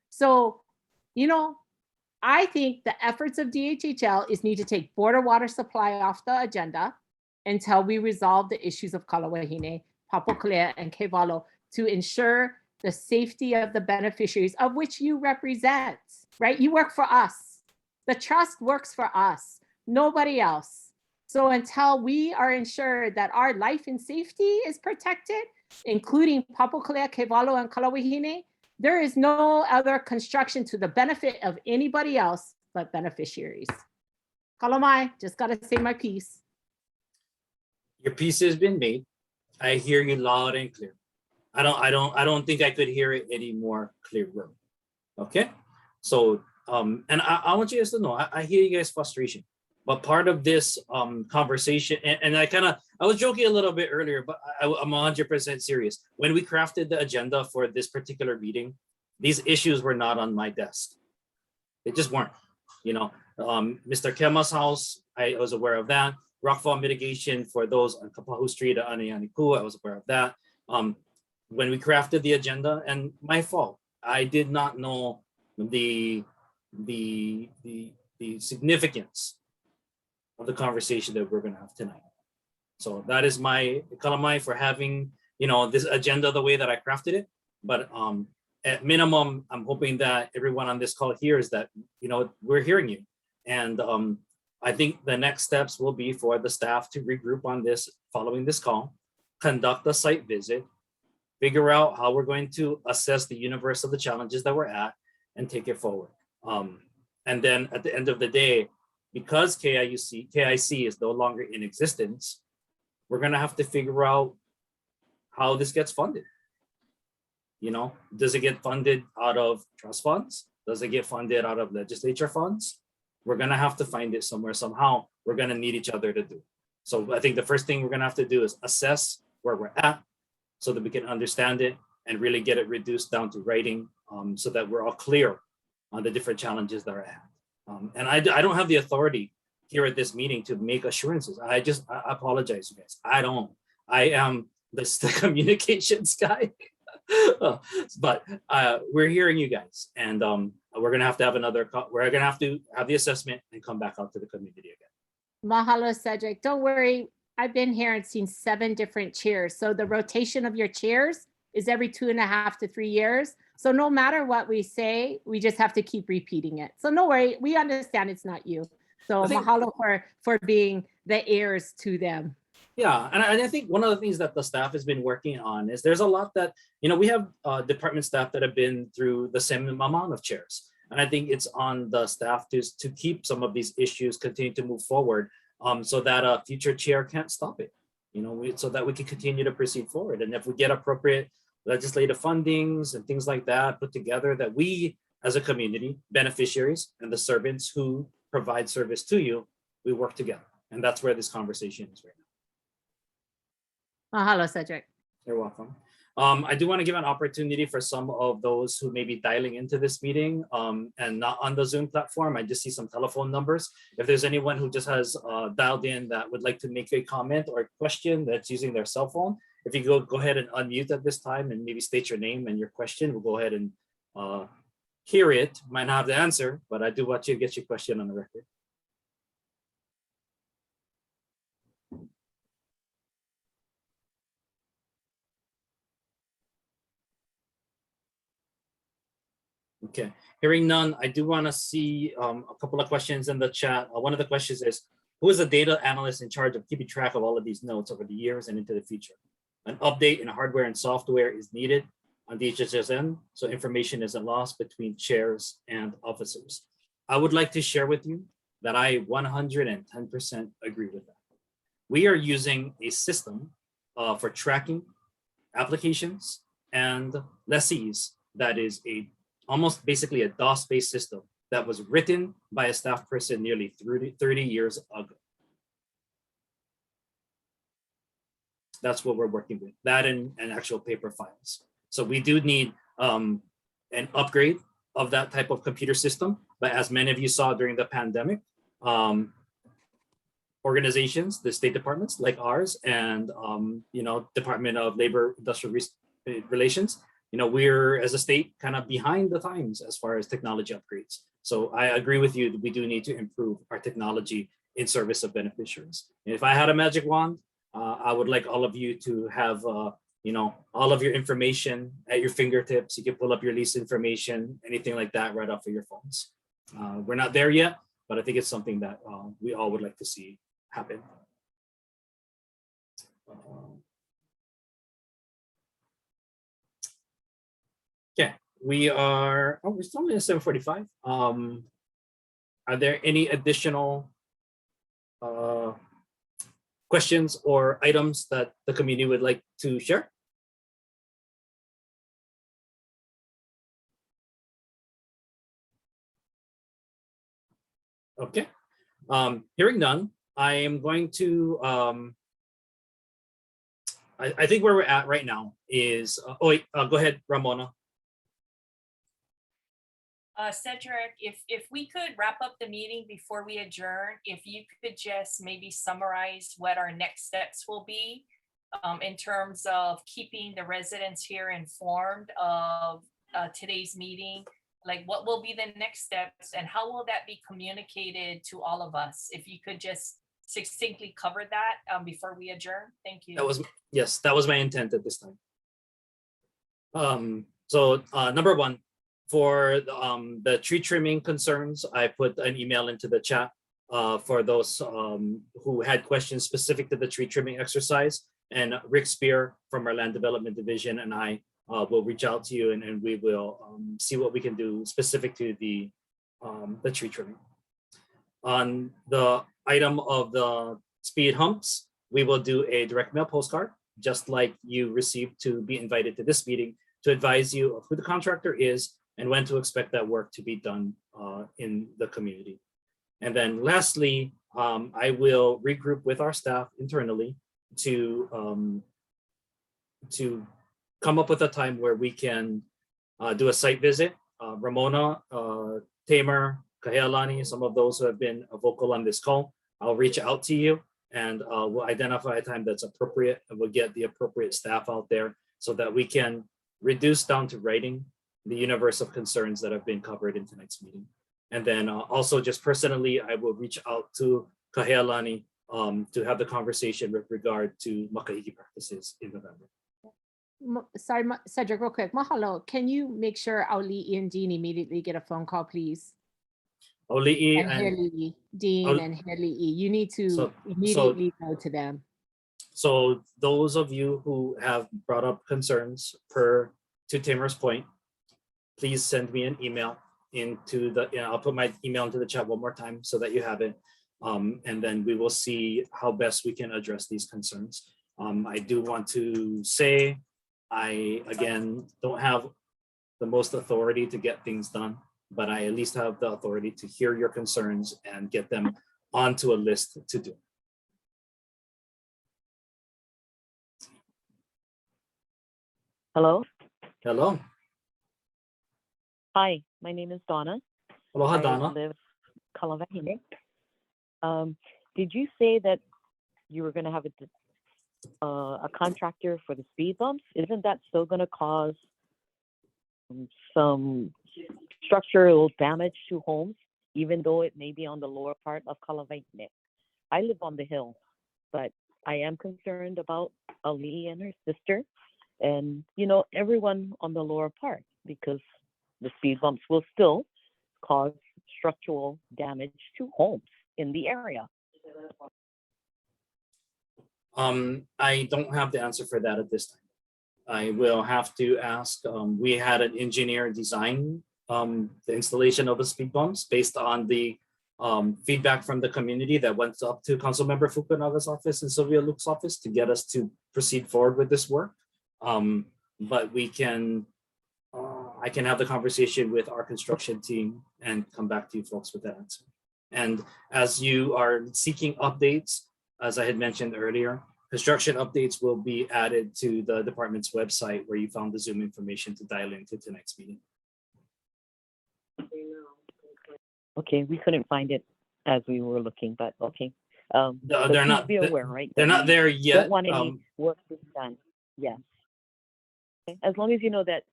So, I think the efforts of DHHL need to take Board of Water Supply off the agenda until we resolve the issues of Kalāwahine, Papokolea, and Kevalo to ensure the safety of the beneficiaries, of which you represent, right? You work for us. The trust works for us, nobody else. So until we are ensured that our life and safety is protected, including Papokolea, Kevalo, and Kalāwahine, there is no other construction to the benefit of anybody else but beneficiaries. Kalamai, just gotta say my piece. Your piece has been made. I hear you loud and clear. I don't think I could hear it any more clearer. Okay, so and I want you guys to know I hear you guys' frustration, but part of this conversation, and I was joking a little bit earlier, but I'm 100% serious. When we crafted the agenda for this particular meeting, these issues were not on my desk. They just weren't. Mr. Kema's house, I was aware of that. Rockfall mitigation for those on Kapahu Street at Anianiku, I was aware of that. When we crafted the agenda, and my fault, I did not know the significance of the conversation that we're going to have tonight. So that is my kalamai for having this agenda the way that I crafted it. But at minimum, I'm hoping that everyone on this call hears that we're hearing you. And I think the next steps will be for the staff to regroup on this following this call, conduct a site visit, figure out how we're going to assess the universe of the challenges that we're at, and take it forward. And then at the end of the day, because KIC is no longer in existence, we're gonna have to figure out how this gets funded. Does it get funded out of trust funds? Does it get funded out of legislature funds? We're gonna have to find it somewhere, somehow. We're gonna need each other to do. So I think the first thing we're gonna have to do is assess where we're at so that we can understand it and really get it reduced down to writing so that we're all clear on the different challenges that are at. And I don't have the authority here at this meeting to make assurances. I apologize, you guys. I am the communications guy. But we're hearing you guys, and we're gonna have to have we're gonna have to have the assessment and come back out to the community again. Mahalo, Cedric. Don't worry. I've been here and seen 7 different chairs. So the rotation of your chairs is every 2.5 to 3 years. So no matter what we say, we just have to keep repeating it. So no worry, we understand it's not you. So mahalo for being the heirs to them. Yeah, and I think one of the things that the staff has been working on is there's a lot that, we have department staff that have been through the same amount of chairs. And I think it's on the staff to keep some of these issues continue to move forward, so that a future chair can't stop it, so that we can continue to proceed forward. And if we get appropriate legislative fundings and things like that put together, that we as a community, beneficiaries and the servants who provide service to you, we work together. And that's where this conversation is right now. Mahalo, Cedric. You're welcome. I do want to give an opportunity for some of those who may be dialing into this meeting and not on the Zoom platform. I just see some telephone numbers. If there's anyone who just has dialed in that would like to make a comment or a question that's using their cell phone, if you go ahead and unmute at this time and maybe state your name and your question, we'll go ahead and hear it. Might not have the answer, but I do want you to get your question on the record. Okay, hearing none, I do want to see a couple of questions in the chat. One of the questions is, who is the data analyst in charge of keeping track of all of these notes over the years and into the future? An update in hardware and software is needed on DHSN, so information isn't lost between chairs and officers. I would like to share with you that I 110% agree with that. We are using a system for tracking applications and lessees that is almost basically a DOS-based system that was written by a staff person nearly 30 years ago. That's what we're working with, that and actual paper files. So we do need an upgrade of that type of computer system. But as many of you saw during the pandemic, organizations, the state departments like ours and Department of Labor, Industrial Relations, we're as a state kind of behind the times as far as technology upgrades. So I agree with you that we do need to improve our technology in service of beneficiaries. And if I had a magic wand, I would like all of you to have all of your information at your fingertips. You can pull up your lease information, anything like that right off of your phones. We're not there yet, but I think it's something that we all would like to see happen. Yeah, we're still only at 7:45. Are there any additional questions or items that the community would like to share? Okay, hearing none, I am going to, I think where we're at right now is, go ahead, Ramona. Cedric, if we could wrap up the meeting before we adjourn, if you could just maybe summarize what our next steps will be in terms of keeping the residents here informed of today's meeting, like what will be the next steps and how will that be communicated to all of us? If you could just succinctly cover that before we adjourn, thank you. That was my intent at this time. So number one, for the tree trimming concerns, I put an email into the chat for those who had questions specific to the tree trimming exercise. And Rick Spear from our Land Development Division and I will reach out to you and we will see what we can do specific to the tree trimming. On the item of the speed humps, we will do a direct mail postcard, just like you received to be invited to this meeting, to advise you of who the contractor is and when to expect that work to be done in the community. And then lastly, I will regroup with our staff internally to come up with a time where we can do a site visit. Ramona, Tamer, Kahealani, some of those who have been vocal on this call, I'll reach out to you and we'll identify a time that's appropriate and we'll get the appropriate staff out there so that we can reduce down to writing the universe of concerns that have been covered in tonight's meeting. And then also just personally, I will reach out to Kahealani to have the conversation with regard to makahiki practices in November. Sorry, Cedric, real quick. Mahalo, can you make sure Auli'i and Dean immediately get a phone call, please? Auli'i And Heli, Dean and Heli, you need to immediately go to them. So those of you who have brought up concerns to Tamer's point, please send me an email into the, I'll put my email into the chat one more time so that you have it. And then we will see how best we can address these concerns. I do want to say, I, again, don't have the most authority to get things done, but I at least have the authority to hear your concerns and get them onto a list to do. Hello. Hello. Hi, my name is Donna. Aloha, Donna. I live Kalāwahine. Did you say that you were going to have a contractor for the speed bumps? Isn't that still going to cause some structural damage to homes, even though it may be on the lower part of Kalāwahine? I live on the hill, but I am concerned about Ali and her sister and, you know, everyone on the lower part, because the speed bumps will still cause structural damage to homes in the area. I don't have the answer for that at this time. I will have to ask. We had an engineer design the installation of the speed bumps based on the feedback from the community that went up to Councilmember Fukunaga's office and Sylvia Luke's office to get us to proceed forward with this work. But we can, I can have the conversation with our construction team and come back to you folks with that answer. And as you are seeking updates, as I had mentioned earlier, construction updates will be added to the department's website where you found the Zoom information to dial into tonight's meeting. Okay, we couldn't find it as we were looking, but okay. No, but they're please not. be aware, right? They're not there yet. Don't want any work to be done. Yes. Okay. As long as you know that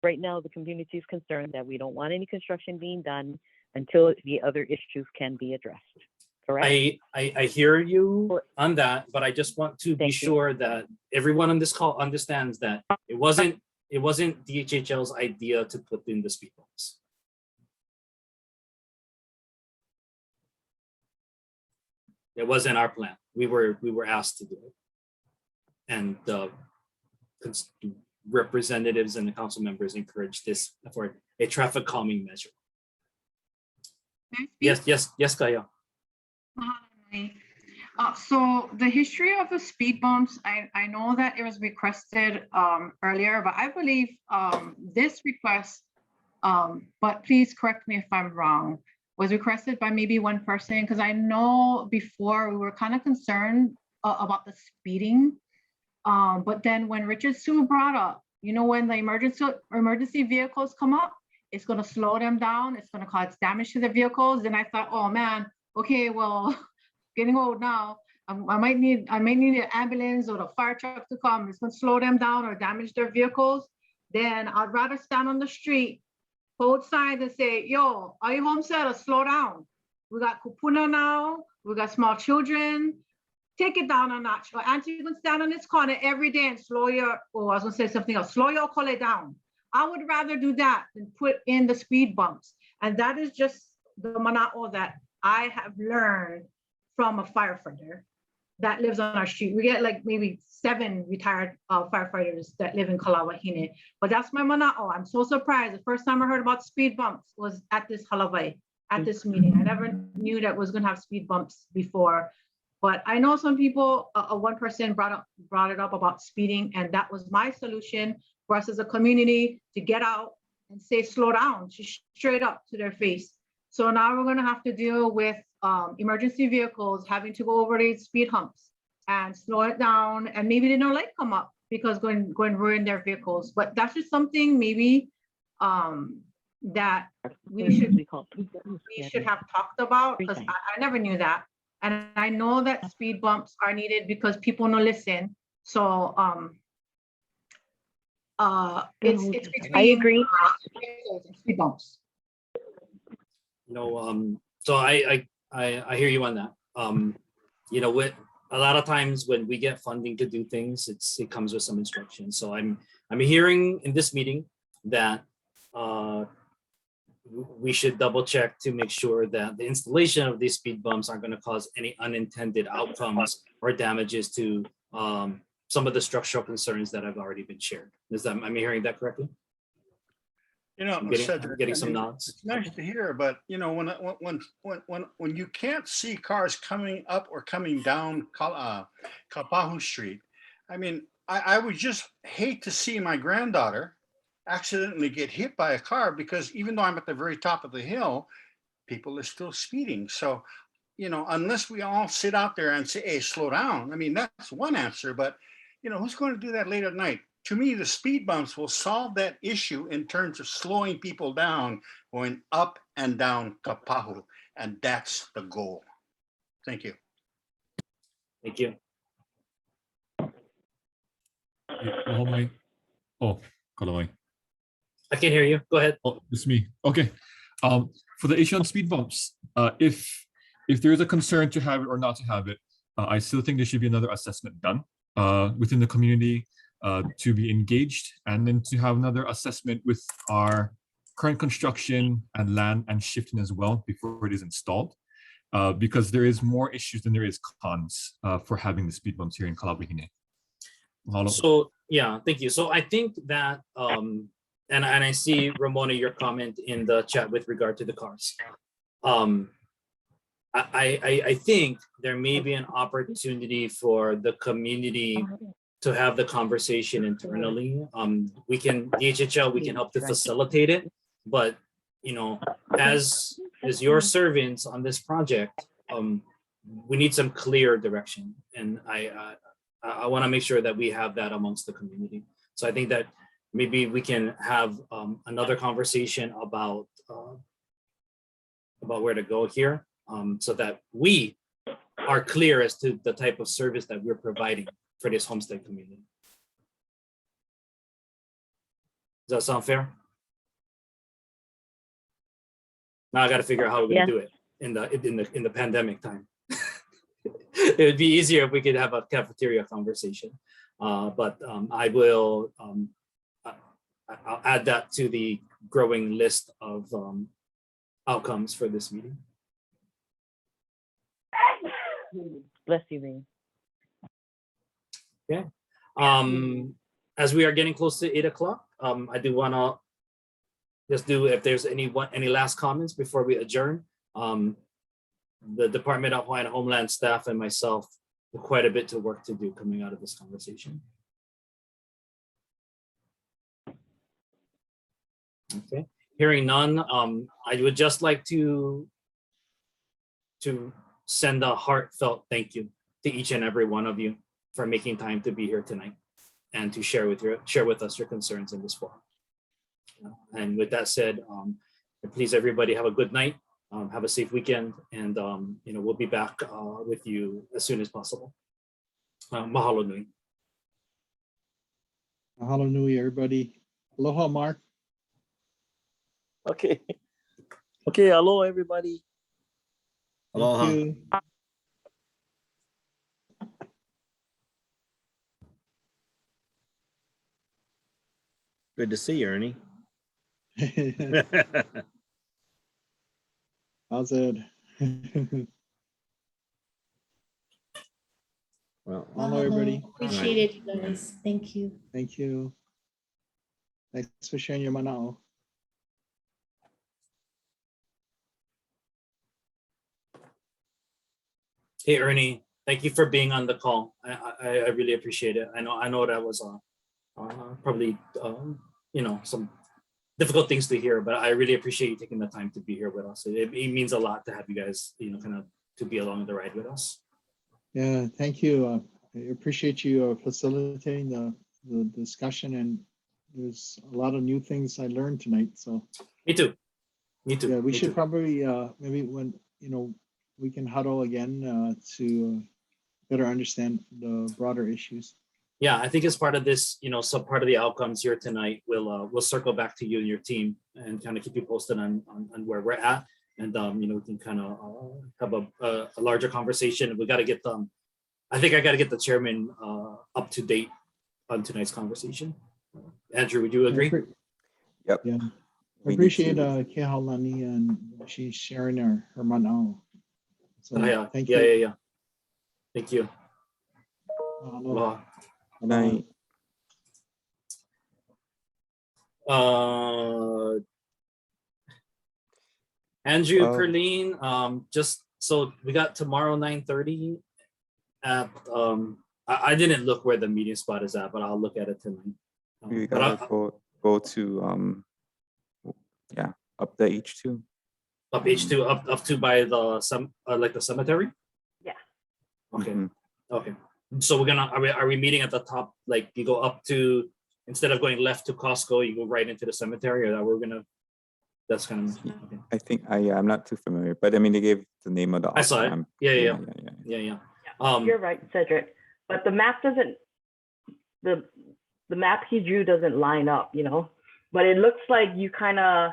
right now the community is concerned that we don't want any construction being done until the other issues can be addressed. Correct? I hear you on that, but I just want to be sure that everyone on this call understands that it wasn't DHHL's idea to put in the speed bumps. It wasn't our plan. We were asked to do it, and the representatives and the council members encouraged this for a traffic calming measure. Yes, Kaya. So the history of the speed bumps, I know that it was requested earlier, but I believe this request, but please correct me if I'm wrong, was requested by maybe one person, because I know before we were kind of concerned about the speeding. But then when Richard Sue brought up, you know, when the emergency vehicles come up, it's going to slow them down. It's going to cause damage to the vehicles. Then I thought, oh man, okay, well, getting old now, I might need an ambulance or a fire truck to come. It's going to slow them down or damage their vehicles. Then I'd rather stand on the street, hold signs and say, yo, are you homesteaders, slow down. We got kupuna now. We got small children. Take it down a notch. Or auntie, you can stand on this corner every day and slow your, oh, I was gonna say something else, slow your color down. I would rather do that than put in the speed bumps. And that is just the mana'o that I have learned from a firefighter that lives on our street. We get like maybe 7 retired firefighters that live in Kalāwahine, but that's my mana'o. I'm so surprised. The first time I heard about speed bumps was at this Halavai, at this meeting. I never knew that was gonna have speed bumps before. But I know some people, one person brought it up about speeding, and that was my solution for us as a community to get out and say, slow down, just straight up to their face. So now we're gonna have to deal with emergency vehicles having to go over these speed humps and slow it down, and maybe they don't light come up because going ruin their vehicles. But that's just something maybe that we should have talked about, because I never knew that. And I know that speed bumps are needed because people don't listen. So It's between. I agree. Speed bumps. So I hear you on that. With a lot of times when we get funding to do things, it comes with some instructions. So I'm hearing in this meeting that we should double check to make sure that the installation of these speed bumps aren't going to cause any unintended outcomes or damages to some of the structural concerns that have already been shared. Am I hearing that correctly? I'm getting some nods. It's nice to hear, but when you can't see cars coming up or coming down Kapahu Street, I mean, I would just hate to see my granddaughter accidentally get hit by a car, because even though I'm at the very top of the hill, people are still speeding. So, unless we all sit out there and say, hey, slow down. I mean, that's one answer, but who's going to do that late at night? To me, the speed bumps will solve that issue in terms of slowing people down going up and down Kapahu. And that's the goal. Thank you. Thank you. Kalāwahine. I can hear you. Go ahead. Oh, it's me. Okay. For the issue on speed bumps, if there is a concern to have it or not to have it, I still think there should be another assessment done within the community to be engaged, and then to have another assessment with our current construction and land and shifting as well before it is installed, because there is more issues than there is cons for having the speed bumps here in Kalāwahine. So yeah, thank you. So I think that and I see, Ramona, your comment in the chat with regard to the cars. I think there may be an opportunity for the community to have the conversation internally. We can, DHHL, we can help to facilitate it, but as your servants on this project, we need some clear direction, and I want to make sure that we have that amongst the community. So I think that maybe we can have another conversation about where to go here, so that we are clear as to the type of service that we're providing for this homestead community. Does that sound fair? Now I got to figure out how we're going to do it in the pandemic time. It would be easier if we could have a cafeteria conversation, but I will. I'll add that to the growing list of outcomes for this meeting. Bless you, Ring. Okay. As we are getting close to 8 o'clock, I do want to just do, if there's any last comments before we adjourn. The Department of Hawaiian Homeland staff and myself have quite a bit to work to do coming out of this conversation. Okay, hearing none, I would just like to send a heartfelt thank you to each and every one of you for making time to be here tonight and to share with us your concerns in this forum. And with that said, please everybody have a good night, have a safe weekend, and we'll be back with you as soon as possible. Mahalo nui. Mahalo nui, everybody. Aloha, Mark. Okay. Okay, hello everybody. Aloha. Thank you. Good to see you, Ernie. How's it? Well, hello, everybody. Appreciate it, you guys. Thank you. Thank you. Thanks for sharing your mana'o. Hey Ernie, thank you for being on the call. I really appreciate it. I know that was probably some difficult things to hear, but I really appreciate you taking the time to be here with us. It means a lot to have you guys, kind of to be along the ride with us. Yeah, thank you. I appreciate you facilitating the discussion, and there's a lot of new things I learned tonight. So me too. Yeah, we should probably maybe when we can huddle again to better understand the broader issues. yeah, I think as part of this, some part of the outcomes here tonight, we'll circle back to you and your team and kind of keep you posted on where we're at. And, we can kind of have a larger conversation. We got to get them. I think I got to get the chairman up to date on tonight's conversation. Andrew, would you agree? Yep. Yeah. I We need appreciate to- Kehaulani and she's sharing her manao. So Yeah, thank yeah, you. yeah, yeah. Thank you. Aloha. Good night. Andrew, Well- Perlene, just so we got tomorrow 9:30 at I didn't look where the meeting spot is at, but I'll look at it tonight. We But gotta go to yeah, up the H2. up H2 up to by the like the cemetery. Yeah. Okay. Mhm. Okay. So we're gonna are we meeting at the top? Like you go up to instead of going left to Costco, you go right into the cemetery, or that we're gonna. That's kind of. Okay. I think I'm not too familiar, but I mean they gave the name of the. I saw it. off-ramp. Yeah. You're right, Cedric. But the map doesn't. The map he drew doesn't line up, But it looks like you kind of